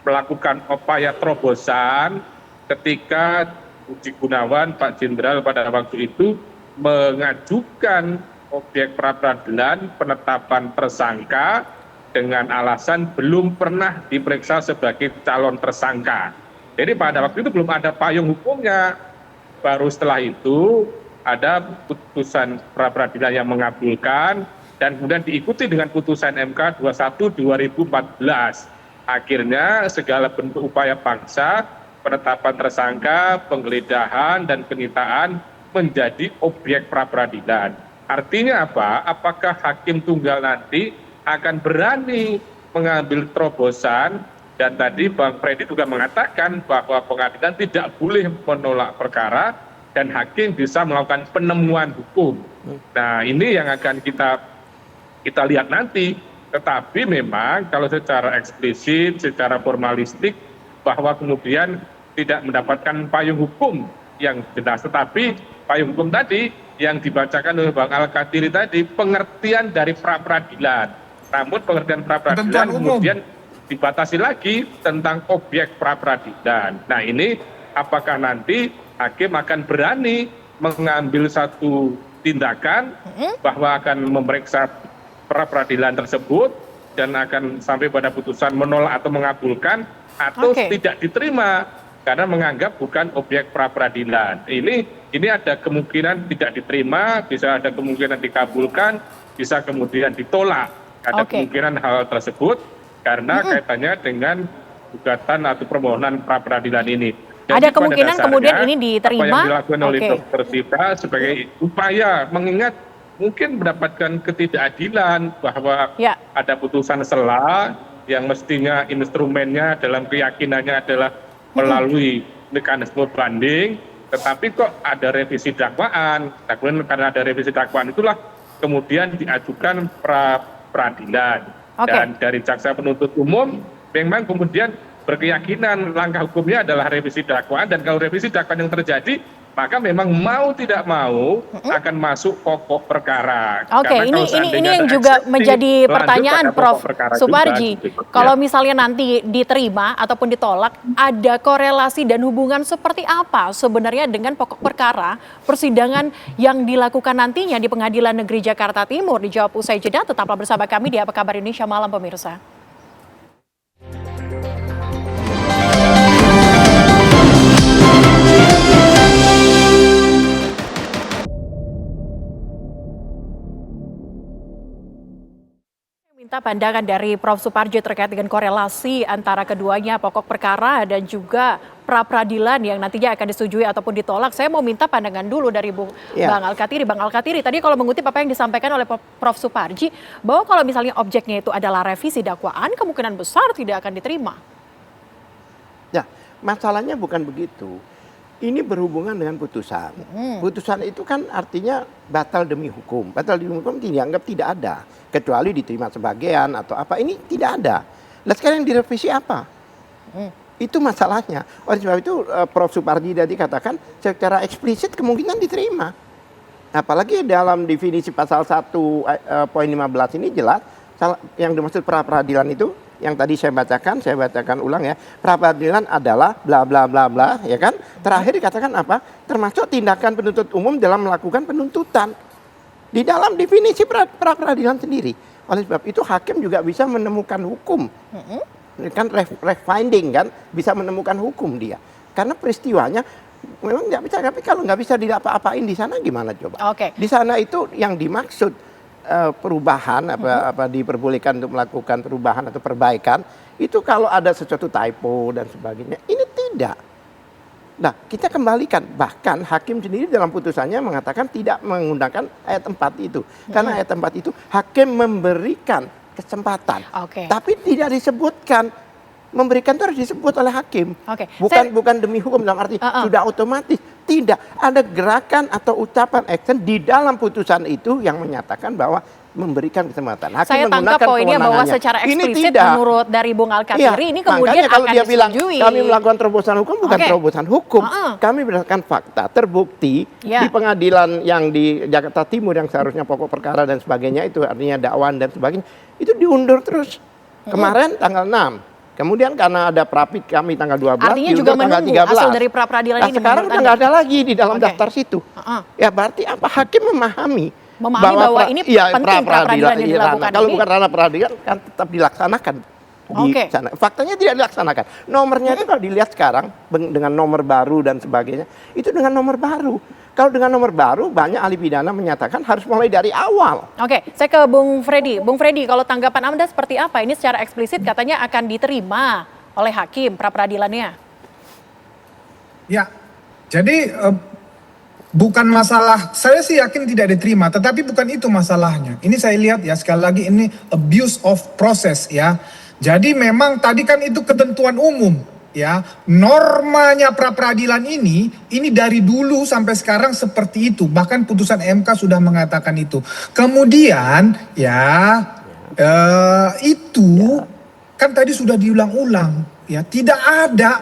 melakukan upaya terobosan ketika Budi Gunawan, Pak Jenderal pada waktu itu mengajukan objek pra-peradilan penetapan tersangka dengan alasan belum pernah diperiksa sebagai calon tersangka. Jadi pada waktu itu belum ada payung hukumnya. Baru setelah itu ada putusan pra-peradilan yang mengabulkan dan kemudian diikuti dengan putusan MK 21/2014. Akhirnya segala bentuk upaya paksa, penetapan tersangka, penggeledahan dan penyitaan menjadi objek pra-peradilan. Artinya apa? Apakah hakim tunggal nanti akan berani mengambil terobosan, dan tadi Bang Freddy juga mengatakan bahwa pengadilan tidak boleh menolak perkara dan hakim bisa melakukan penemuan hukum. Nah, ini yang akan kita lihat nanti. Tetapi memang kalau secara eksplisit, secara formalistik, bahwa kemudian tidak mendapatkan payung hukum yang jelas. Tetapi payung hukum tadi yang dibacakan oleh Bang Al-Katiri tadi, pengertian dari pra-peradilan. Namun pengertian pra-peradilan kemudian dibatasi lagi tentang objek pra-peradilan. Nah, ini apakah nanti hakim akan berani mengambil satu tindakan bahwa akan memeriksa pra-peradilan tersebut dan akan sampai pada putusan menolak atau mengabulkan, atau tidak diterima karena menganggap bukan objek pra-peradilan. Ini ada kemungkinan tidak diterima, bisa ada kemungkinan dikabulkan, bisa kemudian ditolak. Ada kemungkinan hal tersebut karena kaitannya dengan gugatan atau permohonan pra-peradilan ini. Jadi ada kemungkinan kemudian ini diterima. Apa yang dilakukan oleh Dr. Tiva sebagai upaya mengingat mungkin mendapatkan ketidakadilan bahwa ada putusan sela yang mestinya instrumennya dalam keyakinannya adalah melalui mekanisme banding, tetapi kok ada revisi dakwaan. Nah, kemudian karena ada revisi dakwaan itulah kemudian diajukan pra-peradilan. Dan dari jaksa penuntut umum memang kemudian berkeyakinan langkah hukumnya adalah revisi dakwaan, dan kalau revisi dakwaan yang terjadi maka memang mau tidak mau akan masuk pokok perkara. Ini yang juga menjadi pertanyaan Prof. Suparji. Kalau misalnya nanti diterima ataupun ditolak, ada korelasi dan hubungan seperti apa sebenarnya dengan pokok perkara persidangan yang dilakukan nantinya di Pengadilan Negeri Jakarta Timur? Dijawab usai jeda. Tetaplah bersama kami di Apa Kabar Indonesia Malam, pemirsa. Minta pandangan dari Prof. Suparji terkait dengan korelasi antara keduanya, pokok perkara dan juga pra-peradilan yang nantinya akan disetujui ataupun ditolak. Saya mau minta pandangan dulu dari Bang Al-Katiri. Bang Al-Katiri, tadi kalau mengutip apa yang disampaikan oleh Prof. Suparji, bahwa kalau misalnya objeknya itu adalah revisi dakwaan, kemungkinan besar tidak akan diterima. Ya, masalahnya bukan begitu. Ini berhubungan dengan putusan. Putusan itu kan artinya batal demi hukum. Batal demi hukum dianggap tidak ada. Kecuali diterima sebagian atau apa. Ini tidak ada. Nah, sekarang yang direvisi apa? Itu masalahnya. Oleh sebab itu Prof. Suparji tadi katakan secara eksplisit kemungkinan diterima. Apalagi dalam definisi pasal 1.15 ini jelas yang dimaksud pra-peradilan itu yang tadi saya bacakan ulang ya. Pra-peradilan adalah bla bla bla bla, ya kan? Terakhir dikatakan apa? Termasuk tindakan penuntut umum dalam melakukan penuntutan. Di dalam definisi pra-peradilan sendiri. Oleh sebab itu hakim juga bisa menemukan hukum. Kan finding kan, bisa menemukan hukum dia. Karena peristiwanya memang nggak bisa, tapi kalau nggak bisa diapa-apain di sana gimana coba? Di sana itu yang dimaksud perubahan apa diperbolehkan untuk melakukan perubahan atau perbaikan itu kalau ada sesuatu typo dan sebagainya. Ini tidak. Nah, kita kembalikan, bahkan hakim sendiri dalam putusannya mengatakan tidak menggunakan ayat 4 itu. Karena ayat 4 itu hakim memberikan kesempatan. Tapi tidak disebutkan. Memberikan itu harus disebut oleh hakim. Bukan demi hukum dalam arti sudah otomatis. Tidak. Ada gerakan atau ucapan action di dalam putusan itu yang menyatakan bahwa memberikan kesempatan. Hakim saya tangkap poinnya bahwa secara eksplisit menurut dari Bung Al-Katiri ini kemudian kalau akan dia bilang disetujui. Kami melakukan terobosan hukum bukan terobosan hukum. Kami berdasarkan fakta terbukti di pengadilan yang di Jakarta Timur yang seharusnya pokok perkara dan sebagainya itu artinya dakwaan dan sebagainya itu diundur terus. Kemarin tanggal 6. Kemudian karena ada prapit kami tanggal 12, artinya juga menunggu hasil dari pra-peradilan ini. Sekarang udah nggak ada lagi di dalam daftar situ. Ya berarti apa? Hakim memahami bahwa ini penting pra-peradilan yang dilakukan kalau bukan ranah peradilan kan tetap dilaksanakan di sana. Faktanya tidak dilaksanakan. Nomornya itu kalau dilihat sekarang dengan nomor baru dan sebagainya, itu dengan nomor baru. Kalau dengan nomor baru, banyak ahli pidana menyatakan harus mulai dari awal. Oke, saya ke Bung Freddy. Bung Freddy, kalau tanggapan Anda seperti apa? Ini secara eksplisit katanya akan diterima oleh hakim pra-peradilannya. Ya, jadi bukan masalah, saya sih yakin tidak diterima, tetapi bukan itu masalahnya. Ini saya lihat ya, sekali lagi ini abuse of process ya. Jadi memang tadi kan itu ketentuan umum ya. Normanya pra-peradilan ini dari dulu sampai sekarang seperti itu. Bahkan putusan MK sudah mengatakan itu. Kemudian ya itu kan tadi sudah diulang-ulang ya, tidak ada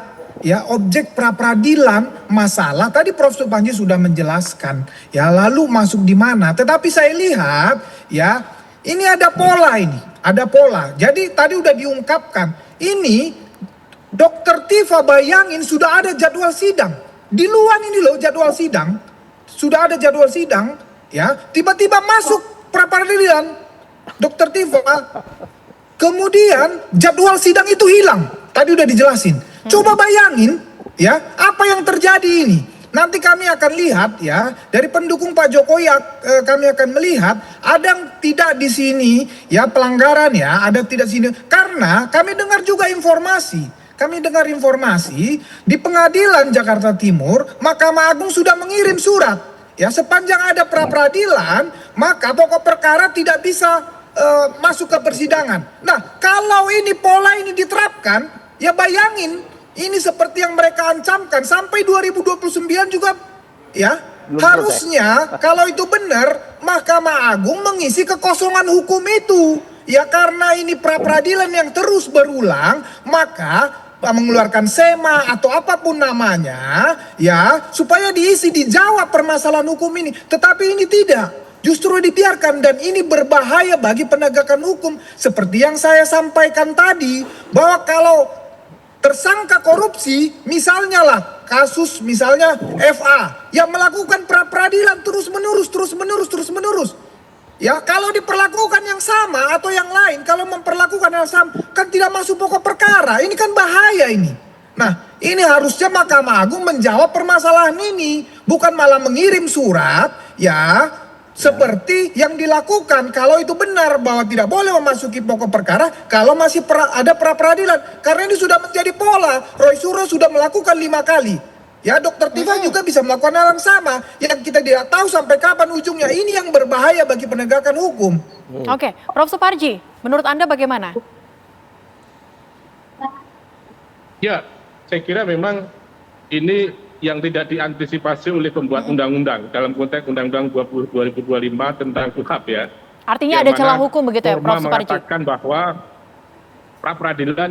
ya objek pra-peradilan masalah. Tadi Prof. Supanji sudah menjelaskan ya, lalu masuk di mana. Tetapi saya lihat ya, ini ada pola ini, ada pola. Jadi tadi udah diungkapkan, ini Dr. Tifa bayangin sudah ada jadwal sidang. Di luar ini loh jadwal sidang, sudah ada jadwal sidang ya, tiba-tiba masuk pra-peradilan Dr. Tifa. Kemudian jadwal sidang itu hilang. Tadi udah dijelasin. Coba bayangin ya, apa yang terjadi ini. Nanti kami akan lihat ya, dari pendukung Pak Jokowi kami akan melihat ada yang tidak di sini ya, pelanggaran ya, ada tidak sini. Karena kami dengar juga informasi. Kami dengar informasi di Pengadilan Jakarta Timur, Mahkamah Agung sudah mengirim surat. Ya, sepanjang ada pra-peradilan, maka pokok perkara tidak bisa masuk ke persidangan. Nah, kalau ini pola ini diterapkan, ya bayangin, ini seperti yang mereka ancamkan sampai 2029 juga ya. Harusnya kalau itu benar, Mahkamah Agung mengisi kekosongan hukum itu. Ya karena ini pra-peradilan yang terus berulang, maka mengeluarkan SEMA atau apapun namanya ya, supaya diisi, dijawab permasalahan hukum ini. Tetapi ini tidak, justru dibiarkan, dan ini berbahaya bagi penegakan hukum. Seperti yang saya sampaikan tadi, bahwa kalau tersangka korupsi, misalnya lah kasus misalnya FA yang melakukan pra-peradilan terus menerus. Ya, kalau diperlakukan yang sama atau yang lain, kalau memperlakukan yang sama, kan tidak masuk pokok perkara. Ini kan bahaya ini. Nah, ini harusnya Mahkamah Agung menjawab permasalahan ini, bukan malah mengirim surat, ya, seperti yang dilakukan. Kalau itu benar bahwa tidak boleh memasuki pokok perkara, kalau masih ada pra-peradilan. Karena ini sudah menjadi pola. Roy Suryo sudah melakukan 5 kali. Ya, Dr. Tifa juga bisa melakukan hal yang sama. Yang kita tidak tahu sampai kapan ujungnya. Ini yang berbahaya bagi penegakan hukum. Oke, Prof. Suparji, menurut Anda bagaimana? Ya, saya kira memang ini yang tidak diantisipasi oleh pembuat undang-undang dalam konteks Undang-Undang 2025 tentang KUHP ya. Artinya ada celah hukum begitu ya, Prof. Suparji? Mengatakan bahwa pra-peradilan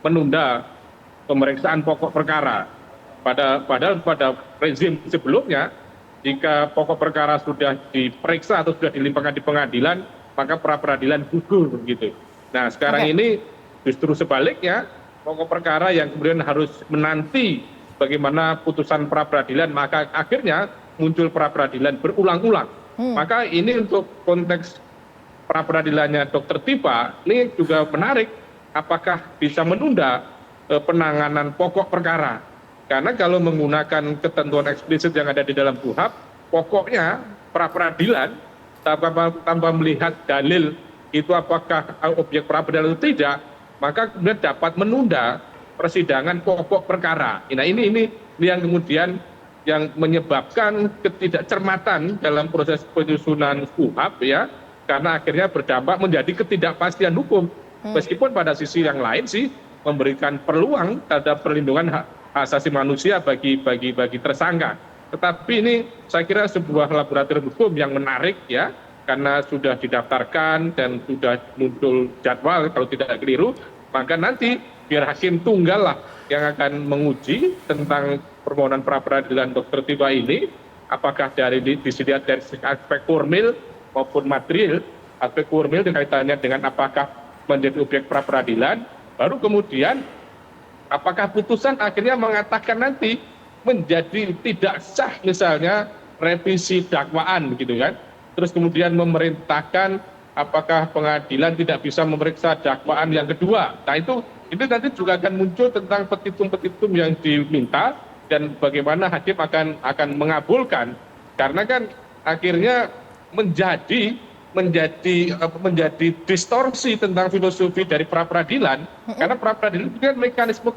menunda pemeriksaan pokok perkara. Padahal pada rezim sebelumnya, jika pokok perkara sudah diperiksa atau sudah dilimpahkan di pengadilan, maka pra-peradilan gugur gitu. Nah, sekarang ini justru sebaliknya, pokok perkara yang kemudian harus menanti bagaimana putusan pra-peradilan, maka akhirnya muncul pra-peradilan berulang-ulang. Maka ini untuk konteks pra-peradilannya Dr. Tifa, ini juga menarik, apakah bisa menunda penanganan pokok perkara. Karena kalau menggunakan ketentuan eksplisit yang ada di dalam KUHP, pokoknya pra-peradilan tanpa melihat dalil itu apakah objek pra-peradilan atau tidak, maka kemudian dapat menunda persidangan pokok perkara. Nah, ini yang kemudian yang menyebabkan ketidakcermatan dalam proses penyusunan KUHP ya, karena akhirnya berdampak menjadi ketidakpastian hukum. Meskipun pada sisi yang lain sih memberikan peluang terhadap perlindungan hak asasi manusia bagi tersangka. Tetapi ini saya kira sebuah laboratorium hukum yang menarik ya, karena sudah didaftarkan dan sudah muncul jadwal, kalau tidak keliru, maka nanti biar hakim tunggal lah yang akan menguji tentang permohonan pra-peradilan Dr. Tifa ini, apakah dilihat dari aspek formil maupun material. Aspek formil kaitannya dengan apakah menjadi objek pra-peradilan, baru kemudian apakah putusan akhirnya mengatakan nanti menjadi tidak sah misalnya revisi dakwaan begitu kan. Terus kemudian memerintahkan apakah pengadilan tidak bisa memeriksa dakwaan yang kedua. Nah itu nanti juga akan muncul tentang petitum-petitum yang diminta dan bagaimana hakim akan mengabulkan Karena kan akhirnya menjadi distorsi tentang filosofi dari pra peradilan, karena pra peradilan itu kan mekanisme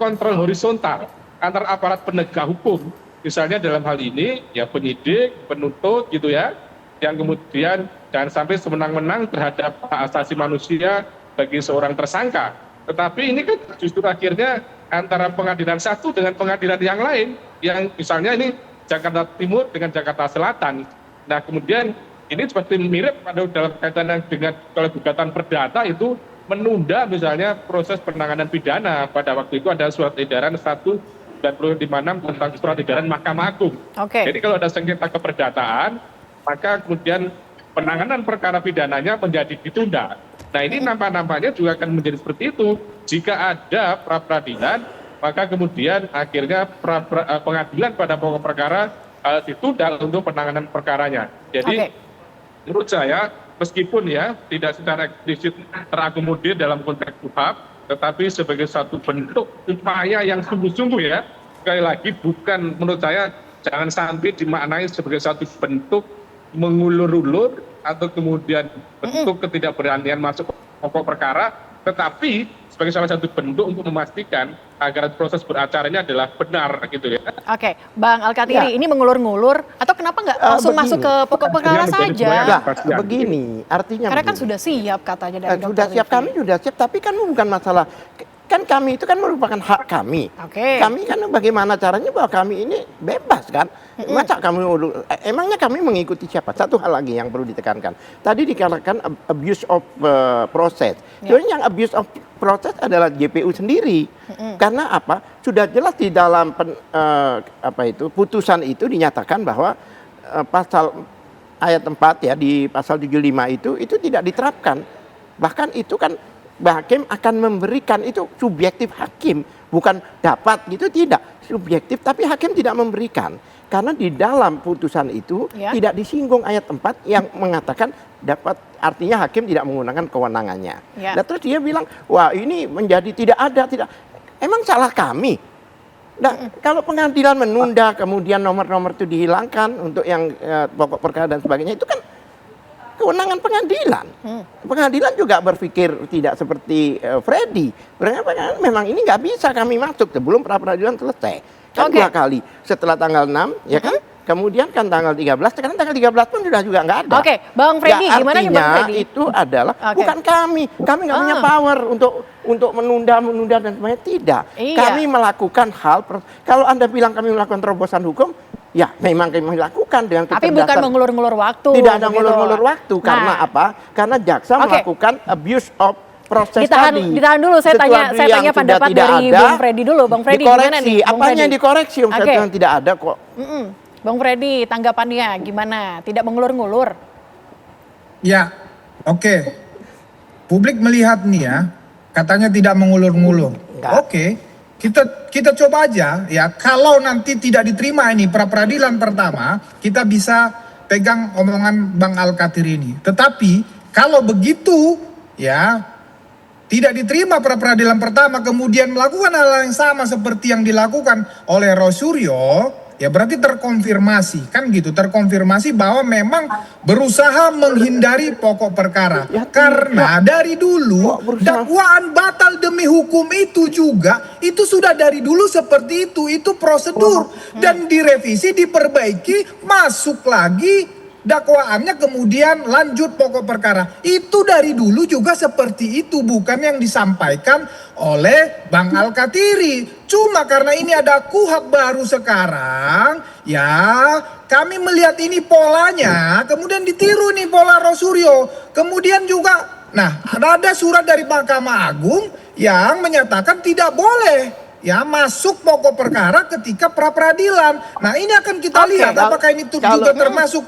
kontrol horizontal antar aparat penegak hukum. Misalnya dalam hal ini ya penyidik, penuntut gitu ya, yang kemudian jangan sampai semenang-menang terhadap hak asasi manusia bagi seorang tersangka. Tetapi ini kan justru akhirnya antara pengadilan satu dengan pengadilan yang lain, yang misalnya ini Jakarta Timur dengan Jakarta Selatan. Nah kemudian ini seperti mirip pada dalam kaitan dengan kalau gugatan perdata itu menunda misalnya proses penanganan pidana. Pada waktu itu ada surat edaran 1/96 tentang surat edaran Mahkamah Agung. Jadi kalau ada sengketa keperdataan, maka kemudian penanganan perkara pidananya menjadi ditunda. Nah ini nampak-nampaknya juga akan menjadi seperti itu. Jika ada pra peradilan, maka kemudian akhirnya pengadilan pada pokok perkara ditunda untuk penanganan perkaranya. Jadi menurut saya meskipun ya tidak secara eksplisit terakomodir dalam konteks KUHP, tetapi sebagai satu bentuk upaya yang sungguh-sungguh ya, sekali lagi bukan, menurut saya jangan sampai dimaknai sebagai satu bentuk mengulur-ulur atau kemudian bentuk ketidakberanian masuk pokok perkara, tetapi sebagai salah satu bentuk untuk memastikan agar proses beracaranya adalah benar gitu ya. Oke, Bang Alkatiri, ini mengulur-ngulur atau kenapa nggak langsung masuk ke pokok perkara saja? Begini, artinya karena kan begini. sudah siap katanya dari Sudah siap, kami sudah siap, tapi kan bukan masalah, kan kami itu kan merupakan hak kami. Kami kan bagaimana caranya bahwa kami ini bebas kan. Masa kami, emangnya kami mengikuti siapa? Satu hal lagi yang perlu ditekankan. Tadi dikatakan abuse of process. Sebenarnya yang abuse of process adalah JPU sendiri. Karena apa? Sudah jelas di dalam putusan itu dinyatakan bahwa pasal ayat 4 ya di pasal 75 itu tidak diterapkan. Bahkan itu kan hakim akan memberikan, itu subjektif hakim, bukan dapat gitu, tidak subjektif, tapi hakim tidak memberikan karena di dalam putusan itu tidak disinggung ayat 4 yang mengatakan dapat, artinya hakim tidak menggunakan kewenangannya. Nah, terus dia bilang wah ini menjadi tidak ada, tidak, emang salah kami. Nah, kalau pengadilan menunda kemudian nomor-nomor itu dihilangkan untuk yang pokok perkara dan sebagainya, itu kan kewenangan pengadilan. Pengadilan juga berpikir tidak seperti Freddy. Memang ini nggak bisa kami masuk sebelum pra peradilan selesai. Kan 2 kali setelah tanggal 6, ya kan? Kemudian kan tanggal 13, sekarang tanggal 13 pun juga nggak ada. Bang Freddy, gimana nih Bang Freddy? Itu adalah bukan kami nggak punya power untuk menunda dan sebagainya, tidak. Kami melakukan hal, kalau Anda bilang kami melakukan terobosan hukum, ya memang kami melakukan dengan kecerdasan. Tapi bukan mengulur-ngulur waktu. Tidak ada mengulur-ngulur waktu. Karena apa? Karena jaksa melakukan abuse of process tadi. Ditahan dulu, saya tanya pendapat dari Bang Freddy dulu. Bang Freddy gimana nih? Apanya yang dikoreksi? Yang tidak ada kok. Bang Freddy, tanggapannya gimana? Tidak mengulur-ngulur? Ya, oke. Publik melihat nih ya, katanya tidak mengulur-ngulur. Oke. Kita coba aja ya, kalau nanti tidak diterima ini pra peradilan pertama, kita bisa pegang omongan Bang Alkatiri ini. Tetapi kalau begitu ya tidak diterima pra peradilan pertama kemudian melakukan hal yang sama seperti yang dilakukan oleh Rosuryo, ya berarti terkonfirmasi kan gitu, terkonfirmasi bahwa memang berusaha menghindari pokok perkara. Karena dari dulu dakwaan batal demi hukum itu juga itu sudah dari dulu seperti itu prosedur dan direvisi, diperbaiki, masuk lagi dakwaannya, kemudian lanjut pokok perkara. Itu dari dulu juga seperti itu, bukan yang disampaikan oleh Bang Alkatiri. Cuma karena ini ada KUHP baru sekarang, ya kami melihat ini polanya, kemudian ditiru nih pola Rosuryo. Kemudian juga, nah ada surat dari Mahkamah Agung yang menyatakan tidak boleh ya masuk pokok perkara ketika pra peradilan. Nah ini akan kita lihat apakah ini juga termasuk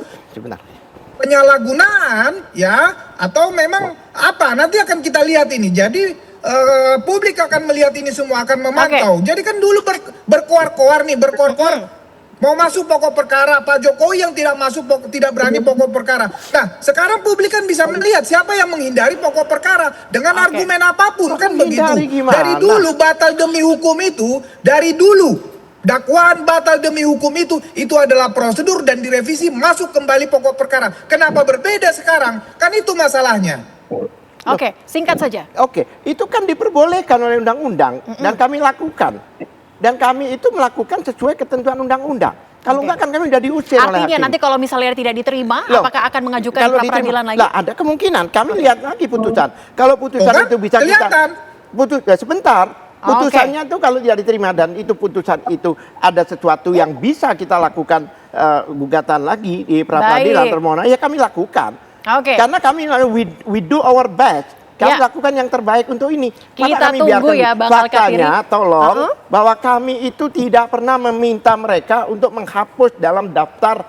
penyalahgunaan ya atau memang apa, nanti akan kita lihat ini. Jadi publik akan melihat ini semua, akan memantau. Jadi kan dulu berkoar-koar mau masuk pokok perkara, Pak Jokowi yang tidak masuk tidak berani pokok perkara. Nah sekarang publik kan bisa melihat siapa yang menghindari pokok perkara dengan argumen apapun kan begitu. Dari dulu batal demi hukum itu dari dulu Dakwaan batal demi hukum itu adalah prosedur dan direvisi masuk kembali pokok perkara. Kenapa berbeda sekarang? Kan itu masalahnya. Oke, singkat saja. Oke, itu kan diperbolehkan oleh undang-undang dan kami lakukan. Dan kami itu melakukan sesuai ketentuan undang-undang. Kalau enggak kan kami sudah diusir oleh hakim. Artinya nanti kalau misalnya tidak diterima, apakah akan mengajukan pra peradilan lagi? Lah, ada kemungkinan. Kami lihat lagi putusan. Kalau putusan itu bisa sebentar. Putusannya tuh kalau tidak diterima dan itu putusan itu ada sesuatu yang bisa kita lakukan gugatan lagi di pra peradilan permohonan, ya kami lakukan. Karena kami we do our best. Kami lakukan yang terbaik untuk ini. Kita kami tunggu ya Bang Al-Katiri. Faktanya tolong bahwa kami itu tidak pernah meminta mereka untuk menghapus dalam daftar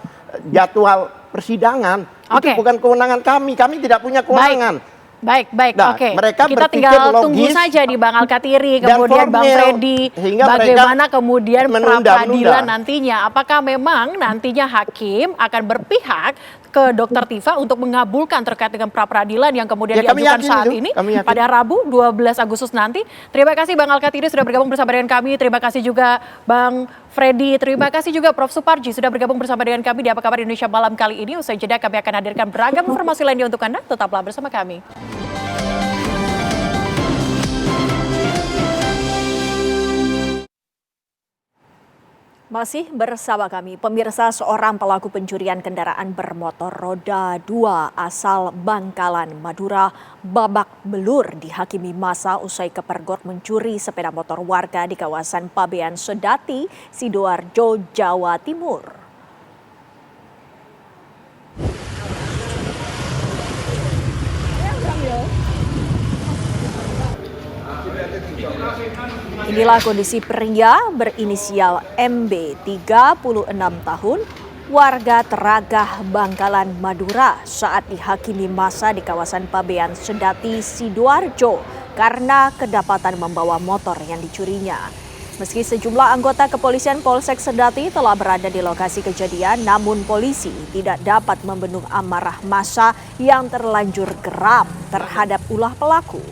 jadwal persidangan. Itu bukan kewenangan kami. Kami tidak punya kewenangan. Baik, Nah, oke. mereka Kita berpikir tinggal logis tunggu saja di Bang Al-Katiri, dan kemudian Bang formil, Freddy, sehingga bagaimana kemudian pra menunda-nunda. peradilan nantinya. Apakah memang nantinya hakim akan berpihak ke Dr. Tifa untuk mengabulkan terkait dengan pra peradilan yang kemudian diajukan saat ini pada Rabu 12 Agustus nanti. Terima kasih Bang Al-Katiri sudah bergabung bersama dengan kami. Terima kasih juga Bang Freddy. Terima kasih juga Prof. Suparji sudah bergabung bersama dengan kami di Apa Kabar Indonesia malam kali ini. Usai jeda kami akan hadirkan beragam informasi lainnya untuk Anda. Tetaplah bersama kami. Masih bersama kami, pemirsa, seorang pelaku pencurian kendaraan bermotor roda 2 asal Bangkalan, Madura babak belur dihakimi massa usai kepergok mencuri sepeda motor warga di kawasan Pabean Sedati, Sidoarjo, Jawa Timur. Inilah kondisi pria berinisial MB 36 tahun, warga Teragah, Bangkalan, Madura saat dihakimi massa di kawasan Pabean Sedati, Sidoarjo karena kedapatan membawa motor yang dicurinya. Meski sejumlah anggota kepolisian Polsek Sedati telah berada di lokasi kejadian, namun polisi tidak dapat membendung amarah massa yang terlanjur geram terhadap ulah pelaku.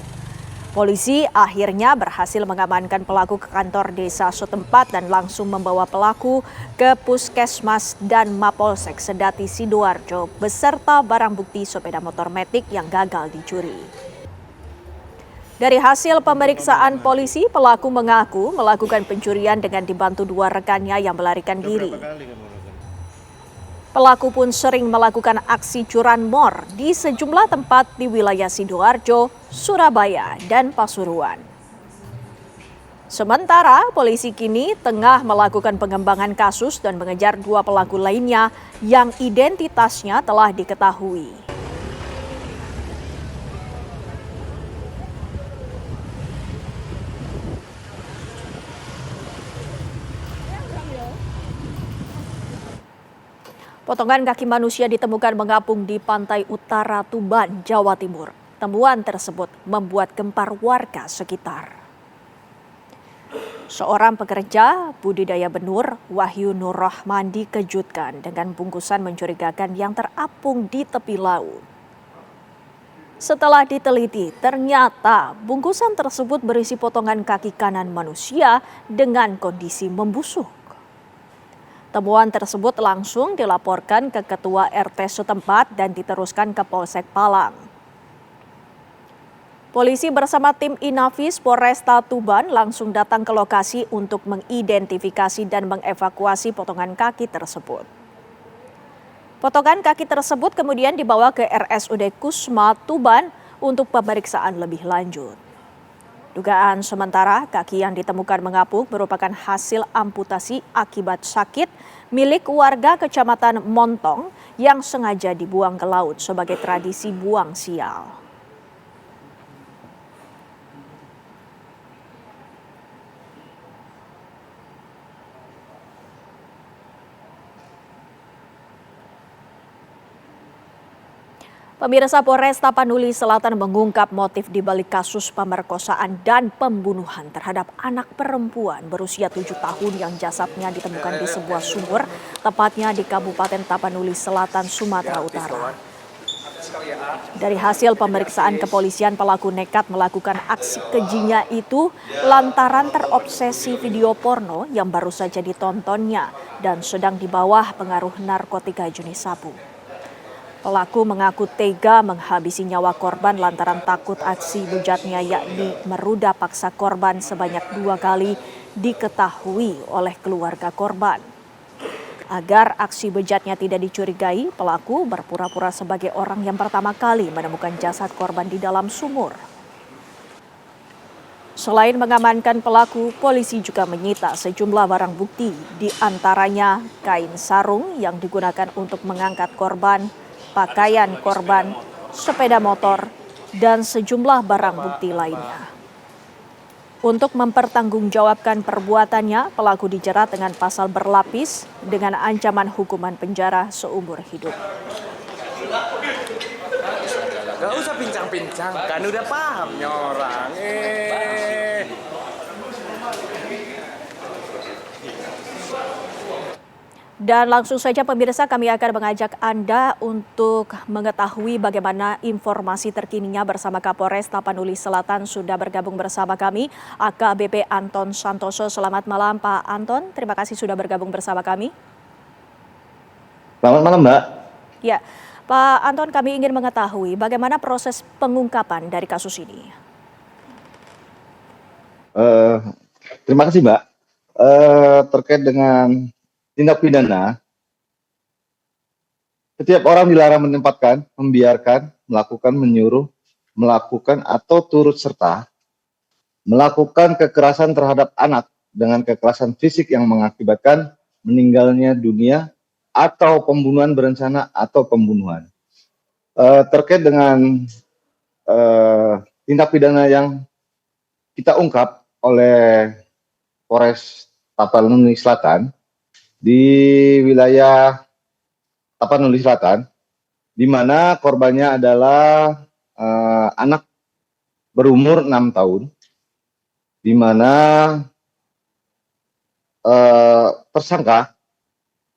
Polisi akhirnya berhasil mengamankan pelaku ke kantor desa setempat dan langsung membawa pelaku ke Puskesmas dan Mapolsek Sedati Sidoarjo beserta barang bukti sepeda motor metik yang gagal dicuri. Dari hasil pemeriksaan polisi, pelaku mengaku melakukan pencurian dengan dibantu 2 rekannya yang melarikan diri. Pelaku pun sering melakukan aksi curanmor di sejumlah tempat di wilayah Sidoarjo, Surabaya, dan Pasuruan. Sementara polisi kini tengah melakukan pengembangan kasus dan mengejar 2 pelaku lainnya yang identitasnya telah diketahui. Potongan kaki manusia ditemukan mengapung di pantai utara Tuban, Jawa Timur. Temuan tersebut membuat gempar warga sekitar. Seorang pekerja budidaya benur, Wahyu Nur Rahman, dikejutkan dengan bungkusan mencurigakan yang terapung di tepi laut. Setelah diteliti, ternyata bungkusan tersebut berisi potongan kaki kanan manusia dengan kondisi membusuk. Temuan tersebut langsung dilaporkan ke Ketua RT setempat dan diteruskan ke Polsek Palang. Polisi bersama tim Inafis Polresta Tuban langsung datang ke lokasi untuk mengidentifikasi dan mengevakuasi potongan kaki tersebut. Potongan kaki tersebut kemudian dibawa ke RSUD Kusma Tuban untuk pemeriksaan lebih lanjut. Dugaan sementara kaki yang ditemukan mengapung merupakan hasil amputasi akibat sakit milik warga Kecamatan Montong yang sengaja dibuang ke laut sebagai tradisi buang sial. Pemirsa, Polres Tapanuli Selatan mengungkap motif di balik kasus pemerkosaan dan pembunuhan terhadap anak perempuan berusia 7 tahun yang jasadnya ditemukan di sebuah sumur, tepatnya di Kabupaten Tapanuli Selatan, Sumatera Utara. Dari hasil pemeriksaan kepolisian, pelaku nekat melakukan aksi kejinya itu lantaran terobsesi video porno yang baru saja ditontonnya dan sedang di bawah pengaruh narkotika jenis sabu. Pelaku mengaku tega menghabisi nyawa korban lantaran takut aksi bejatnya yakni meruda paksa korban sebanyak 2 kali diketahui oleh keluarga korban. Agar aksi bejatnya tidak dicurigai, pelaku berpura-pura sebagai orang yang pertama kali menemukan jasad korban di dalam sumur. Selain mengamankan pelaku, polisi juga menyita sejumlah barang bukti, di antaranya kain sarung yang digunakan untuk mengangkat korban, pakaian korban, sepeda motor, dan sejumlah barang bukti lainnya. Untuk mempertanggungjawabkan perbuatannya, pelaku dijerat dengan pasal berlapis dengan ancaman hukuman penjara seumur hidup. Gak usah pincang-pincang, kan udah paham nih orang. Dan langsung saja pemirsa, kami akan mengajak Anda untuk mengetahui bagaimana informasi terkininya bersama Kapolres Tapanuli Selatan. Sudah bergabung bersama kami AKBP Anton Santoso. Selamat malam Pak Anton, terima kasih sudah bergabung bersama kami. Selamat malam Mbak. Ya, Pak Anton, kami ingin mengetahui bagaimana proses pengungkapan dari kasus ini. Terima kasih Mbak. Terkait dengan tindak pidana, setiap orang dilarang menempatkan, membiarkan, melakukan, menyuruh, melakukan atau turut serta melakukan kekerasan terhadap anak dengan kekerasan fisik yang mengakibatkan meninggalnya dunia atau pembunuhan berencana atau pembunuhan. Terkait dengan tindak pidana yang kita ungkap oleh Polres Tapanuli Selatan, di wilayah Tapanuli Selatan, di mana korbannya adalah anak berumur 6 tahun, di mana tersangka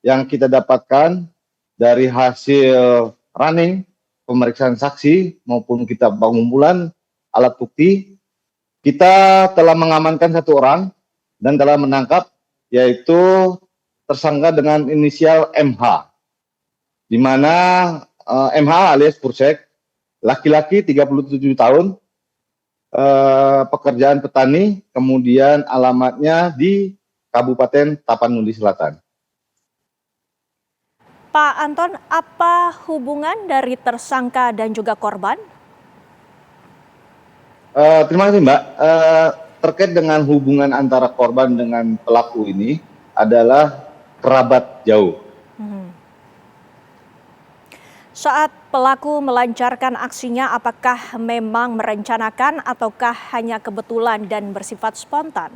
yang kita dapatkan dari hasil running, pemeriksaan saksi maupun kita pengumpulan alat bukti, kita telah mengamankan 1 orang dan telah menangkap, yaitu tersangka dengan inisial MH, di mana MH alias Pursek, laki-laki 37 tahun, pekerjaan petani, kemudian alamatnya di Kabupaten Tapanuli Selatan. Pak Anton, apa hubungan dari tersangka dan juga korban? Terima kasih Mbak. Terkait dengan hubungan antara korban dengan pelaku ini adalah kerabat jauh. Saat pelaku melancarkan aksinya, apakah memang merencanakan ataukah hanya kebetulan dan bersifat spontan?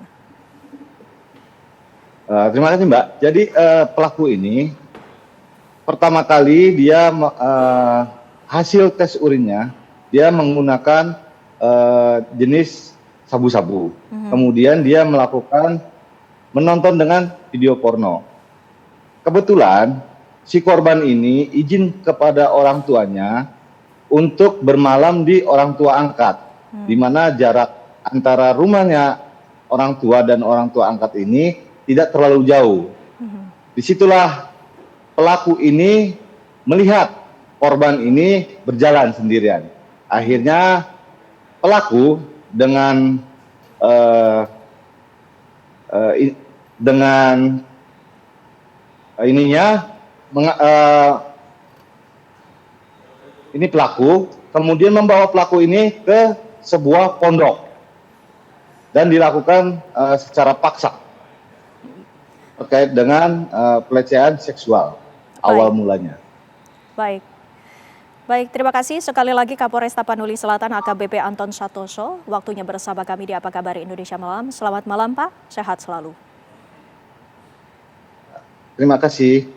Terima kasih Mbak. Jadi pelaku ini pertama kali dia hasil tes urinnya dia menggunakan jenis sabu-sabu. Kemudian dia menonton dengan video porno. Kebetulan si korban ini izin kepada orang tuanya untuk bermalam di orang tua angkat, di mana jarak antara rumahnya orang tua dan orang tua angkat ini tidak terlalu jauh. Disitulah pelaku ini melihat korban ini berjalan sendirian. Akhirnya pelaku dengan ini pelaku kemudian membawa pelaku ini ke sebuah pondok dan dilakukan secara paksa terkait dengan pelecehan seksual awal mulanya. Baik, terima kasih sekali lagi Kapolres Tapanuli Selatan AKBP Anton Santoso, waktunya bersama kami di Apa Kabar Indonesia Malam. Selamat malam Pak, sehat selalu. Terima kasih.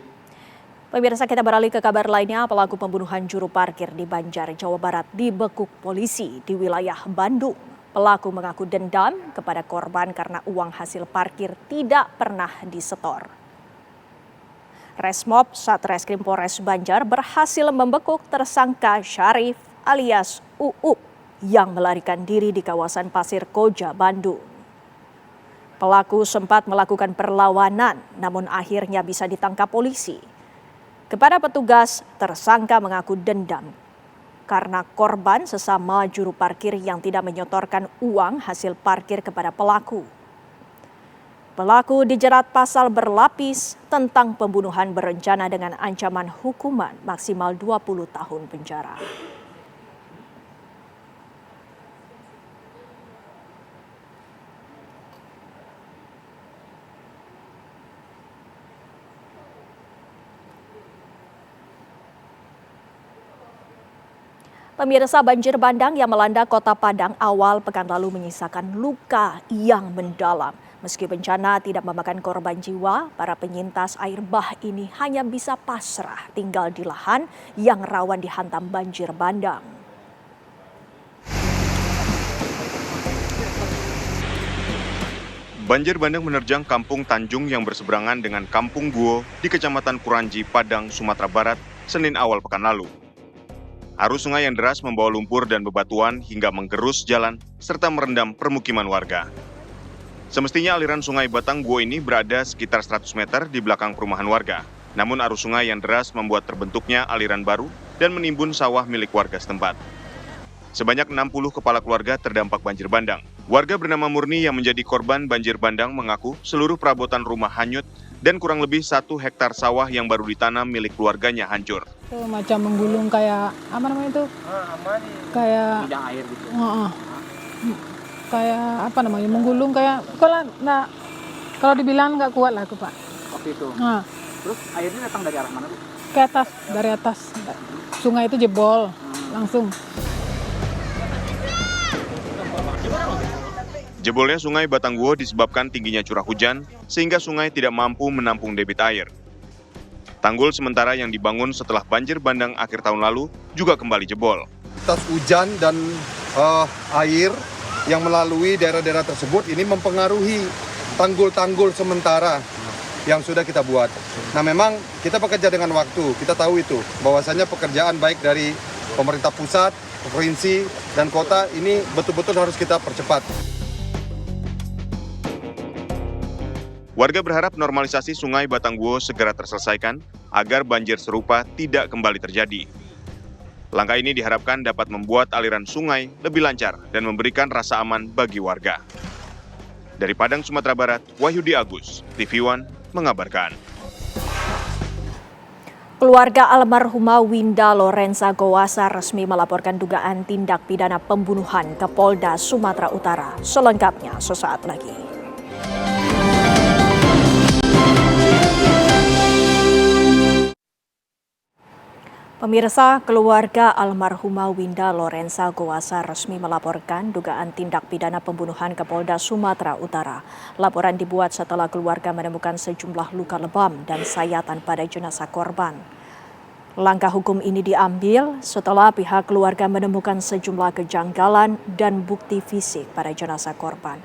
Pemirsa, kita beralih ke kabar lainnya. Pelaku pembunuhan juru parkir di Banjar, Jawa Barat dibekuk polisi di wilayah Bandung. Pelaku mengaku dendam kepada korban karena uang hasil parkir tidak pernah disetor. Resmob Satreskrim Polres Banjar berhasil membekuk tersangka Syarif alias UU yang melarikan diri di kawasan Pasir Koja, Bandung. Pelaku sempat melakukan perlawanan, namun akhirnya bisa ditangkap polisi. Kepada petugas, tersangka mengaku dendam karena korban sesama juru parkir yang tidak menyetorkan uang hasil parkir kepada pelaku. Pelaku dijerat pasal berlapis tentang pembunuhan berencana dengan ancaman hukuman maksimal 20 tahun penjara. Pemirsa, banjir bandang yang melanda Kota Padang awal pekan lalu menyisakan luka yang mendalam. Meski bencana tidak memakan korban jiwa, para penyintas air bah ini hanya bisa pasrah tinggal di lahan yang rawan dihantam banjir bandang. Banjir bandang menerjang Kampung Tanjung yang berseberangan dengan Kampung Guo di Kecamatan Kuranji, Padang, Sumatera Barat, Senin awal pekan lalu. Arus sungai yang deras membawa lumpur dan bebatuan hingga menggerus jalan serta merendam permukiman warga. Semestinya aliran sungai Batang Guo ini berada sekitar 100 meter di belakang perumahan warga. Namun arus sungai yang deras membuat terbentuknya aliran baru dan menimbun sawah milik warga setempat. Sebanyak 60 kepala keluarga terdampak banjir bandang. Warga bernama Murni yang menjadi korban banjir bandang mengaku seluruh perabotan rumah hanyut dan kurang lebih 1 hektar sawah yang baru ditanam milik keluarganya hancur. Itu macam menggulung kayak apa namanya itu? Kayak bidang air gitu. Kayak apa namanya, menggulung kayak kalau dibilang nggak kuat lah aku, Pak. Waktu itu. Terus airnya datang dari arah mana, Bu? Ke atas, dari atas. Sungai itu jebol langsung. Jebolnya sungai Batang Guo disebabkan tingginya curah hujan sehingga sungai tidak mampu menampung debit air. Tanggul sementara yang dibangun setelah banjir bandang akhir tahun lalu juga kembali jebol. Tas hujan dan air yang melalui daerah-daerah tersebut ini mempengaruhi tanggul-tanggul sementara yang sudah kita buat. Nah, memang kita bekerja dengan waktu, kita tahu itu, bahwasanya pekerjaan baik dari pemerintah pusat, provinsi, dan kota ini betul-betul harus kita percepat. Warga berharap normalisasi sungai Batang Guo segera terselesaikan agar banjir serupa tidak kembali terjadi. Langkah ini diharapkan dapat membuat aliran sungai lebih lancar dan memberikan rasa aman bagi warga. Dari Padang, Sumatera Barat, Wahyudi Agus, TV One mengabarkan. Keluarga almarhumah Winda Lorenza Gowasa resmi melaporkan dugaan tindak pidana pembunuhan ke Polda Sumatera Utara. Selengkapnya sesaat lagi. Pemirsa, keluarga almarhumah Winda Lorenza Gowasa resmi melaporkan dugaan tindak pidana pembunuhan ke Polda Sumatera Utara. Laporan dibuat setelah keluarga menemukan sejumlah luka lebam dan sayatan pada jenazah korban. Langkah hukum ini diambil setelah pihak keluarga menemukan sejumlah kejanggalan dan bukti fisik pada jenazah korban.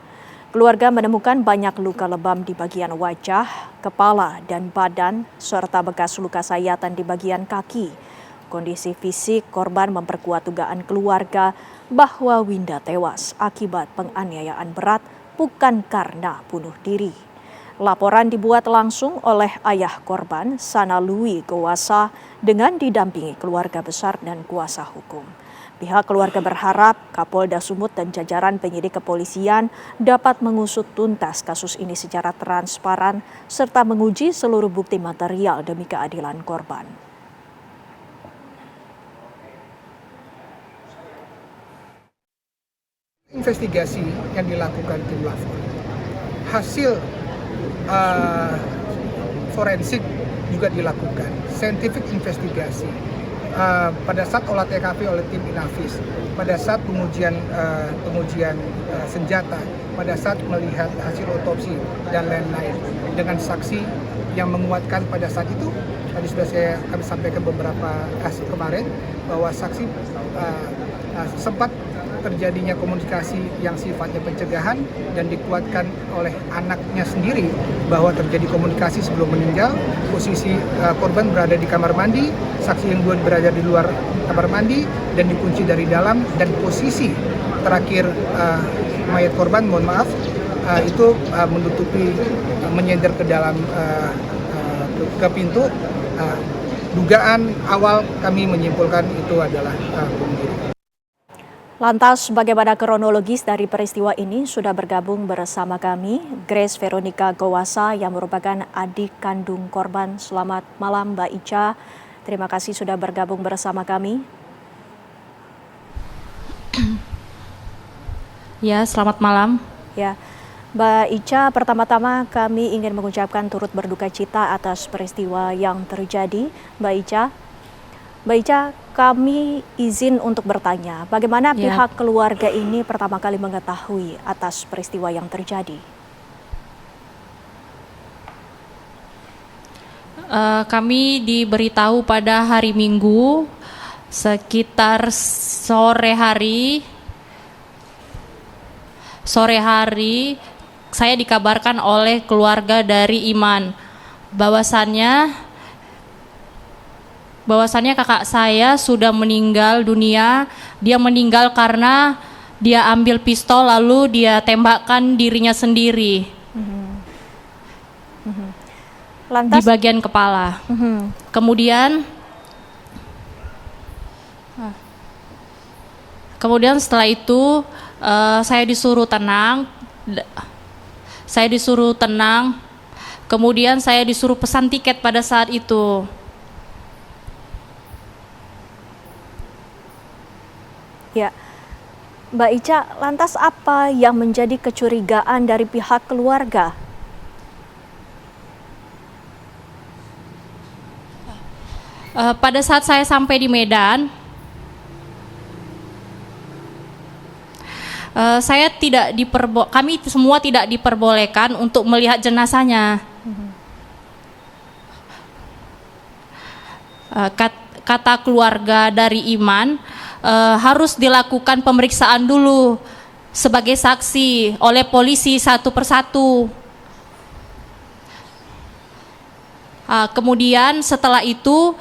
Keluarga menemukan banyak luka lebam di bagian wajah, kepala, dan badan, serta bekas luka sayatan di bagian kaki. Kondisi fisik korban memperkuat dugaan keluarga bahwa Winda tewas akibat penganiayaan berat bukan karena bunuh diri. Laporan dibuat langsung oleh ayah korban, Sanalui Gowasa, dengan didampingi keluarga besar dan kuasa hukum. Pihak keluarga berharap Kapolda Sumut dan jajaran penyidik kepolisian dapat mengusut tuntas kasus ini secara transparan serta menguji seluruh bukti material demi keadilan korban. Investigasi yang dilakukan tim lapor, hasil forensik juga dilakukan, scientific investigasi pada saat olah TKP oleh tim Inafis, pada saat pengujian senjata, pada saat melihat hasil otopsi dan lain-lain dengan saksi yang menguatkan pada saat itu. Tadi sudah kami sampaikan beberapa kasus kemarin bahwa saksi sempat terjadinya komunikasi yang sifatnya pencegahan dan dikuatkan oleh anaknya sendiri bahwa terjadi komunikasi sebelum meninggal. Posisi korban berada di kamar mandi, saksi yang dua berada di luar kamar mandi dan dikunci dari dalam, dan posisi terakhir mayat korban, mohon maaf, itu menutupi, menyender ke dalam ke pintu. Dugaan awal kami menyimpulkan itu adalah bunuh diri. Lantas bagaimana kronologis dari peristiwa ini? Sudah bergabung bersama kami Grace Veronica Gowasa yang merupakan adik kandung korban. Selamat malam Mbak Ica, terima kasih sudah bergabung bersama kami. Ya, selamat malam. Ya, Mbak Ica, pertama-tama kami ingin mengucapkan turut berduka cita atas peristiwa yang terjadi. Mbak Ica, kami izin untuk bertanya, bagaimana pihak keluarga ini pertama kali mengetahui atas peristiwa yang terjadi? Kami diberitahu pada hari Minggu sekitar sore hari saya dikabarkan oleh keluarga dari Iman bahwasannya kakak saya sudah meninggal dunia. Dia meninggal karena dia ambil pistol lalu dia tembakkan dirinya sendiri Lantas, di bagian kepala. Kemudian setelah itu saya disuruh tenang. Kemudian saya disuruh pesan tiket pada saat itu. Ya, Mbak Ica, lantas apa yang menjadi kecurigaan dari pihak keluarga? Pada saat saya sampai di Medan, kami semua tidak diperbolehkan untuk melihat jenazahnya. Kata keluarga dari Iman, harus dilakukan pemeriksaan dulu sebagai saksi oleh polisi satu persatu. Kemudian setelah itu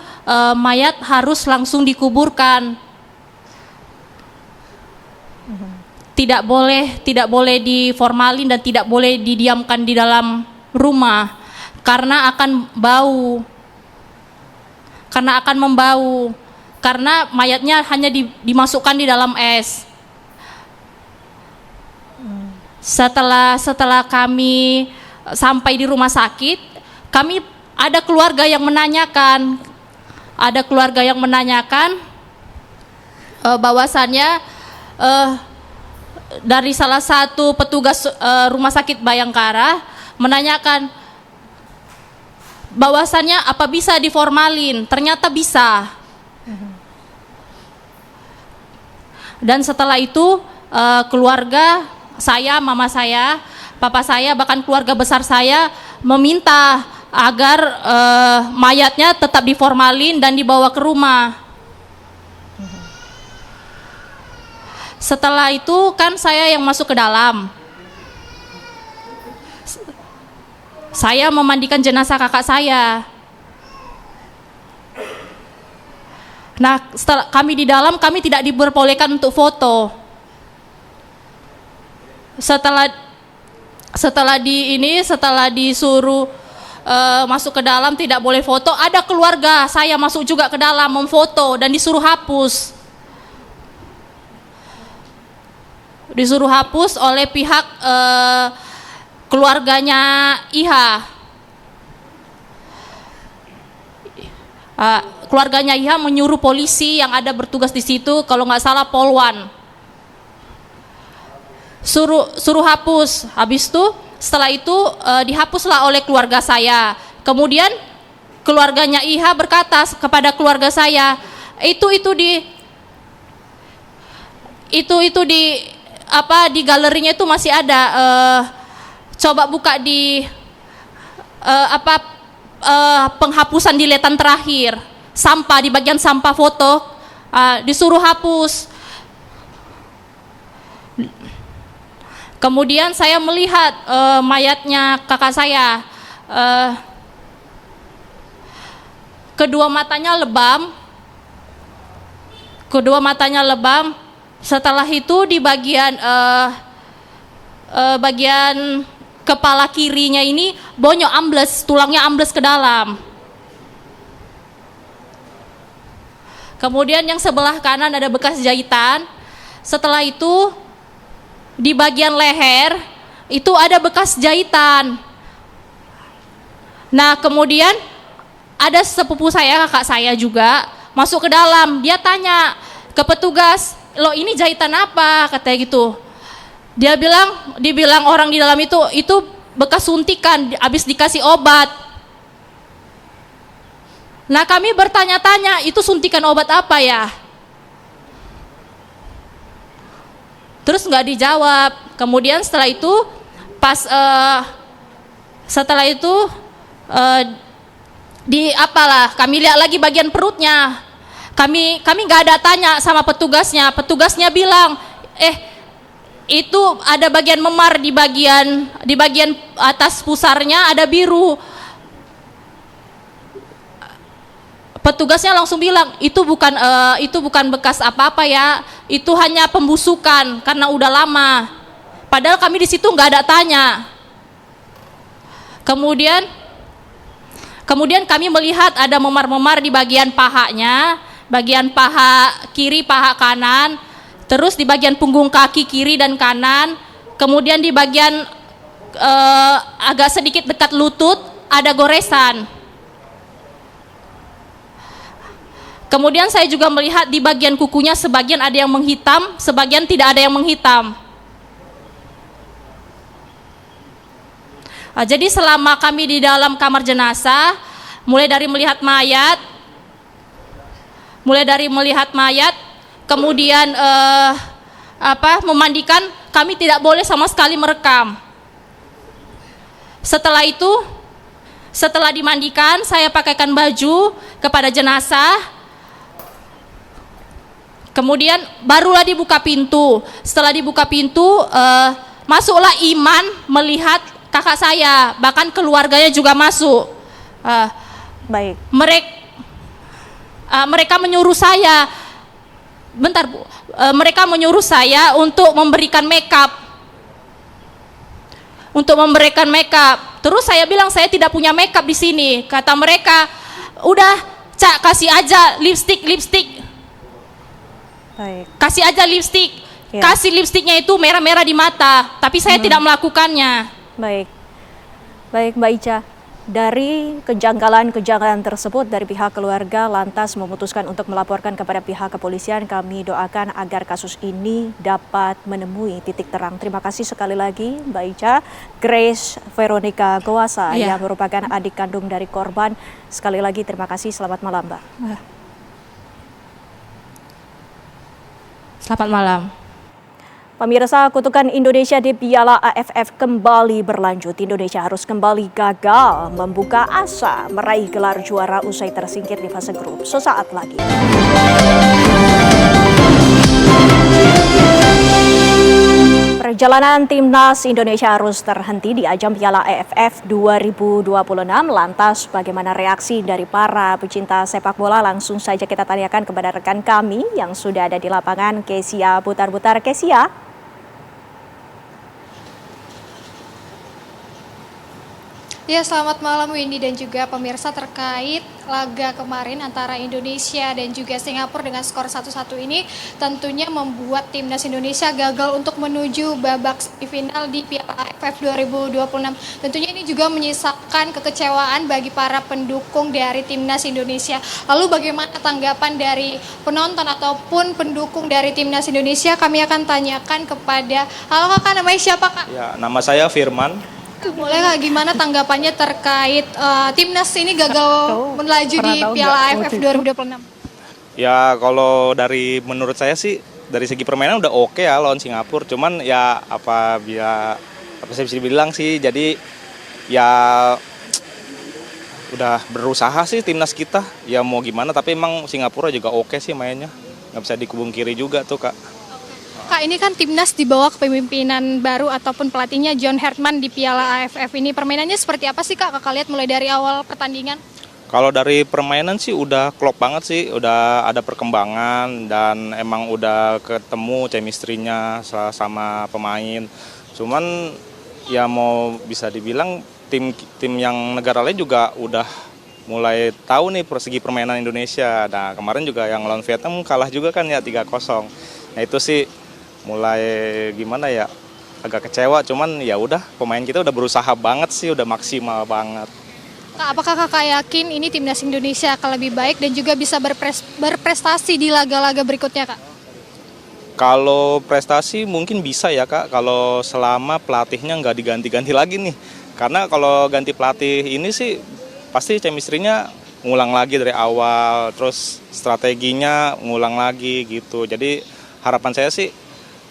mayat harus langsung dikuburkan. Tidak boleh diformalin dan tidak boleh didiamkan di dalam rumah karena akan bau. Karena mayatnya hanya dimasukkan di dalam es. Setelah kami sampai di rumah sakit, kami ada keluarga yang menanyakan bahwasannya dari salah satu petugas rumah sakit Bayangkara menanyakan bahwasannya apa bisa diformalin. Ternyata bisa. Dan setelah itu keluarga saya, mama saya, papa saya, bahkan keluarga besar saya meminta agar mayatnya tetap diformalin dan dibawa ke rumah. Setelah itu kan saya yang masuk ke dalam. Saya memandikan jenazah kakak saya. Nah, setelah kami di dalam, kami tidak diperbolehkan untuk foto. Setelah disuruh masuk ke dalam tidak boleh foto, ada keluarga saya masuk juga ke dalam memfoto dan disuruh hapus. Disuruh hapus oleh pihak keluarganya Iha. Keluarganya Iha menyuruh polisi yang ada bertugas di situ, kalau nggak salah Polwan, suruh hapus. Habis itu setelah itu dihapuslah oleh keluarga saya. Kemudian keluarganya Iha berkata kepada keluarga saya, itu di galerinya itu masih ada, coba buka di penghapusan diletan terakhir, sampah, di bagian sampah foto, disuruh hapus. Kemudian saya melihat mayatnya kakak saya, kedua matanya lebam. Setelah itu di bagian kepala kirinya ini bonyok ambles, tulangnya ambles ke dalam. Kemudian yang sebelah kanan ada bekas jahitan. Setelah itu di bagian leher itu ada bekas jahitan. Nah, kemudian ada sepupu saya, kakak saya juga masuk ke dalam. Dia tanya ke petugas, "Lo ini jahitan apa?" katanya gitu. Dibilang orang di dalam itu bekas suntikan, habis dikasih obat. Nah, kami bertanya-tanya, itu suntikan obat apa ya? Terus nggak dijawab. Kemudian setelah itu kami lihat lagi bagian perutnya. Kami nggak ada tanya sama petugasnya. Petugasnya bilang, itu ada bagian memar di bagian atas pusarnya ada biru. Petugasnya langsung bilang, itu bukan bekas apa-apa ya, itu hanya pembusukan karena udah lama. Padahal kami di situ nggak ada tanya. Kemudian kami melihat ada memar-memar di bagian pahanya, bagian paha kiri, paha kanan, terus di bagian punggung kaki kiri dan kanan, kemudian di bagian agak sedikit dekat lutut ada goresan. Kemudian saya juga melihat di bagian kukunya sebagian ada yang menghitam, sebagian tidak ada yang menghitam. Jadi selama kami di dalam kamar jenazah, mulai dari melihat mayat, kemudian memandikan, kami tidak boleh sama sekali merekam. Setelah itu, setelah dimandikan, saya pakaikan baju kepada jenazah. Kemudian barulah dibuka pintu. Setelah dibuka pintu, masuklah Iman melihat kakak saya, bahkan keluarganya juga masuk. Baik. Mereka menyuruh saya, mereka menyuruh saya untuk memberikan makeup. Terus saya bilang saya tidak punya makeup di sini. Kata mereka, udah Cak, kasih aja lipstick. Baik. Kasih aja lipstick. Ya. Kasih lipstiknya itu merah-merah di mata, tapi saya tidak melakukannya. Baik, Mbak Ica. Dari kejanggalan tersebut dari pihak keluarga lantas memutuskan untuk melaporkan kepada pihak kepolisian. Kami doakan agar kasus ini dapat menemui titik terang. Terima kasih sekali lagi Mbak Ica. Grace Veronica Goasa yang merupakan adik kandung dari korban. Sekali lagi terima kasih, selamat malam Mbak. Selamat malam. Pemirsa, kutukan Indonesia di Piala AFF kembali berlanjut. Indonesia harus kembali gagal membuka asa meraih gelar juara usai tersingkir di fase grup sesaat lagi. Perjalanan timnas Indonesia harus terhenti di ajang Piala AFF 2026. Lantas bagaimana reaksi dari para pecinta sepak bola? Langsung saja kita tanyakan kepada rekan kami yang sudah ada di lapangan, Kesia Butar-Butar. Kesia. Ya, selamat malam Windy dan juga pemirsa. Terkait laga kemarin antara Indonesia dan juga Singapura dengan skor 1-1 ini tentunya membuat timnas Indonesia gagal untuk menuju babak semifinal di Piala AFF 2026. Tentunya ini juga menyisakan kekecewaan bagi para pendukung dari timnas Indonesia. Lalu bagaimana tanggapan dari penonton ataupun pendukung dari timnas Indonesia? Kami akan tanyakan kepada, halo kakak, namanya siapa kak? Ya, nama saya Firman. Boleh Kak, gimana tanggapannya terkait timnas ini gagal melaju di Piala AFF 2026? Ya kalau menurut saya sih dari segi permainan udah oke ya lawan Singapura. Cuman ya apa saya bisa bilang sih, jadi ya udah berusaha sih timnas kita. Ya mau gimana, tapi emang Singapura juga oke sih mainnya. Nggak bisa dikubung kiri juga tuh Kak. Kak, ini kan timnas di bawah kepemimpinan baru ataupun pelatihnya John Hartman di Piala AFF ini. Permainannya seperti apa sih Kak? Kakak lihat mulai dari awal pertandingan? Kalau dari permainan sih udah klop banget sih, udah ada perkembangan dan emang udah ketemu chemistry-nya sama pemain. Cuman ya mau bisa dibilang tim yang negara lain juga udah mulai tahu nih persegi permainan Indonesia. Nah, kemarin juga yang lawan Vietnam kalah juga kan ya 3-0. Nah, itu sih mulai gimana ya, agak kecewa, cuman ya udah pemain kita udah berusaha banget sih, udah maksimal banget. Kak, apakah Kakak yakin ini timnas Indonesia akan lebih baik dan juga bisa berprestasi di laga-laga berikutnya, Kak? Kalau prestasi mungkin bisa ya Kak, kalau selama pelatihnya nggak diganti-ganti lagi nih. Karena kalau ganti pelatih ini sih pasti chemistry-nya ngulang lagi dari awal, terus strateginya ngulang lagi gitu. Jadi harapan saya sih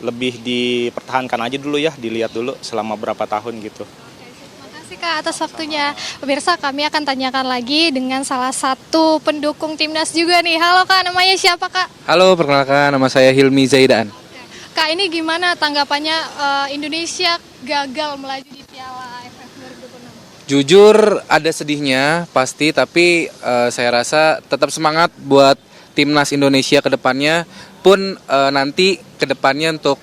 lebih dipertahankan aja dulu ya, dilihat dulu selama berapa tahun gitu. Terima kasih Kak atas waktunya. Pemirsa, kami akan tanyakan lagi dengan salah satu pendukung timnas juga nih. Halo Kak, namanya siapa Kak? Halo, perkenalkan nama saya Hilmi Zaidan. Kak, ini gimana tanggapannya Indonesia gagal melaju di Piala AFF 2026? Jujur ada sedihnya pasti, tapi saya rasa tetap semangat buat timnas Indonesia ke depannya pun nanti ke depannya untuk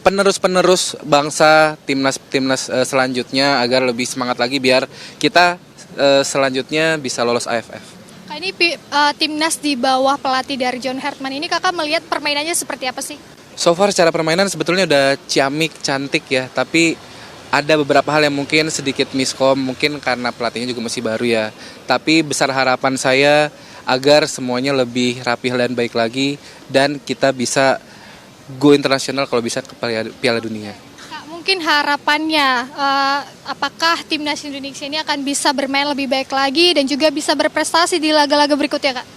penerus-penerus bangsa timnas selanjutnya agar lebih semangat lagi biar kita selanjutnya bisa lolos AFF. Kak, ini timnas di bawah pelatih dari John Hartman ini Kakak melihat permainannya seperti apa sih? So far secara permainan sebetulnya udah ciamik, cantik ya, tapi ada beberapa hal yang mungkin sedikit miskom, mungkin karena pelatihnya juga masih baru ya. Tapi besar harapan saya agar semuanya lebih rapi dan baik lagi dan kita bisa go internasional kalau bisa ke Piala Dunia. Kak, mungkin harapannya apakah timnas Indonesia ini akan bisa bermain lebih baik lagi dan juga bisa berprestasi di laga-laga berikutnya Kak?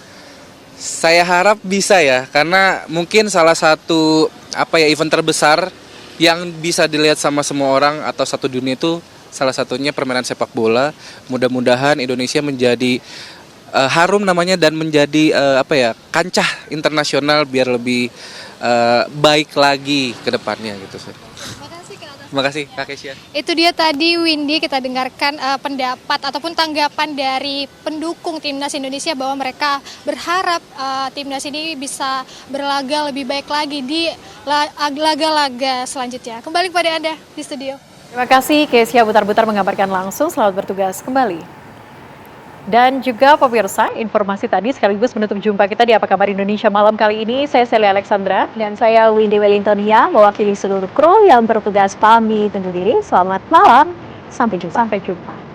Saya harap bisa ya, karena mungkin salah satu event terbesar yang bisa dilihat sama semua orang atau satu dunia itu salah satunya permainan sepak bola. Mudah-mudahan Indonesia menjadi harum namanya dan menjadi kancah internasional biar lebih baik lagi ke depannya gitu sih. Terima kasih Kak Kesia. Itu dia tadi Windy, kita dengarkan pendapat ataupun tanggapan dari pendukung timnas Indonesia bahwa mereka berharap timnas ini bisa berlaga lebih baik lagi di laga-laga selanjutnya. Kembali kepada Anda di studio. Terima kasih Kesia Butar-Butar mengabarkan langsung. Selamat bertugas kembali. Dan juga pemirsa, informasi tadi sekaligus menutup jumpa kita di Apa Kabar Indonesia malam kali ini. Saya Celia Alexandra. Dan saya Windy Wellingtonia, mewakili seluruh kru yang bertugas pamit undur diri. Selamat malam, sampai jumpa. Sampai jumpa.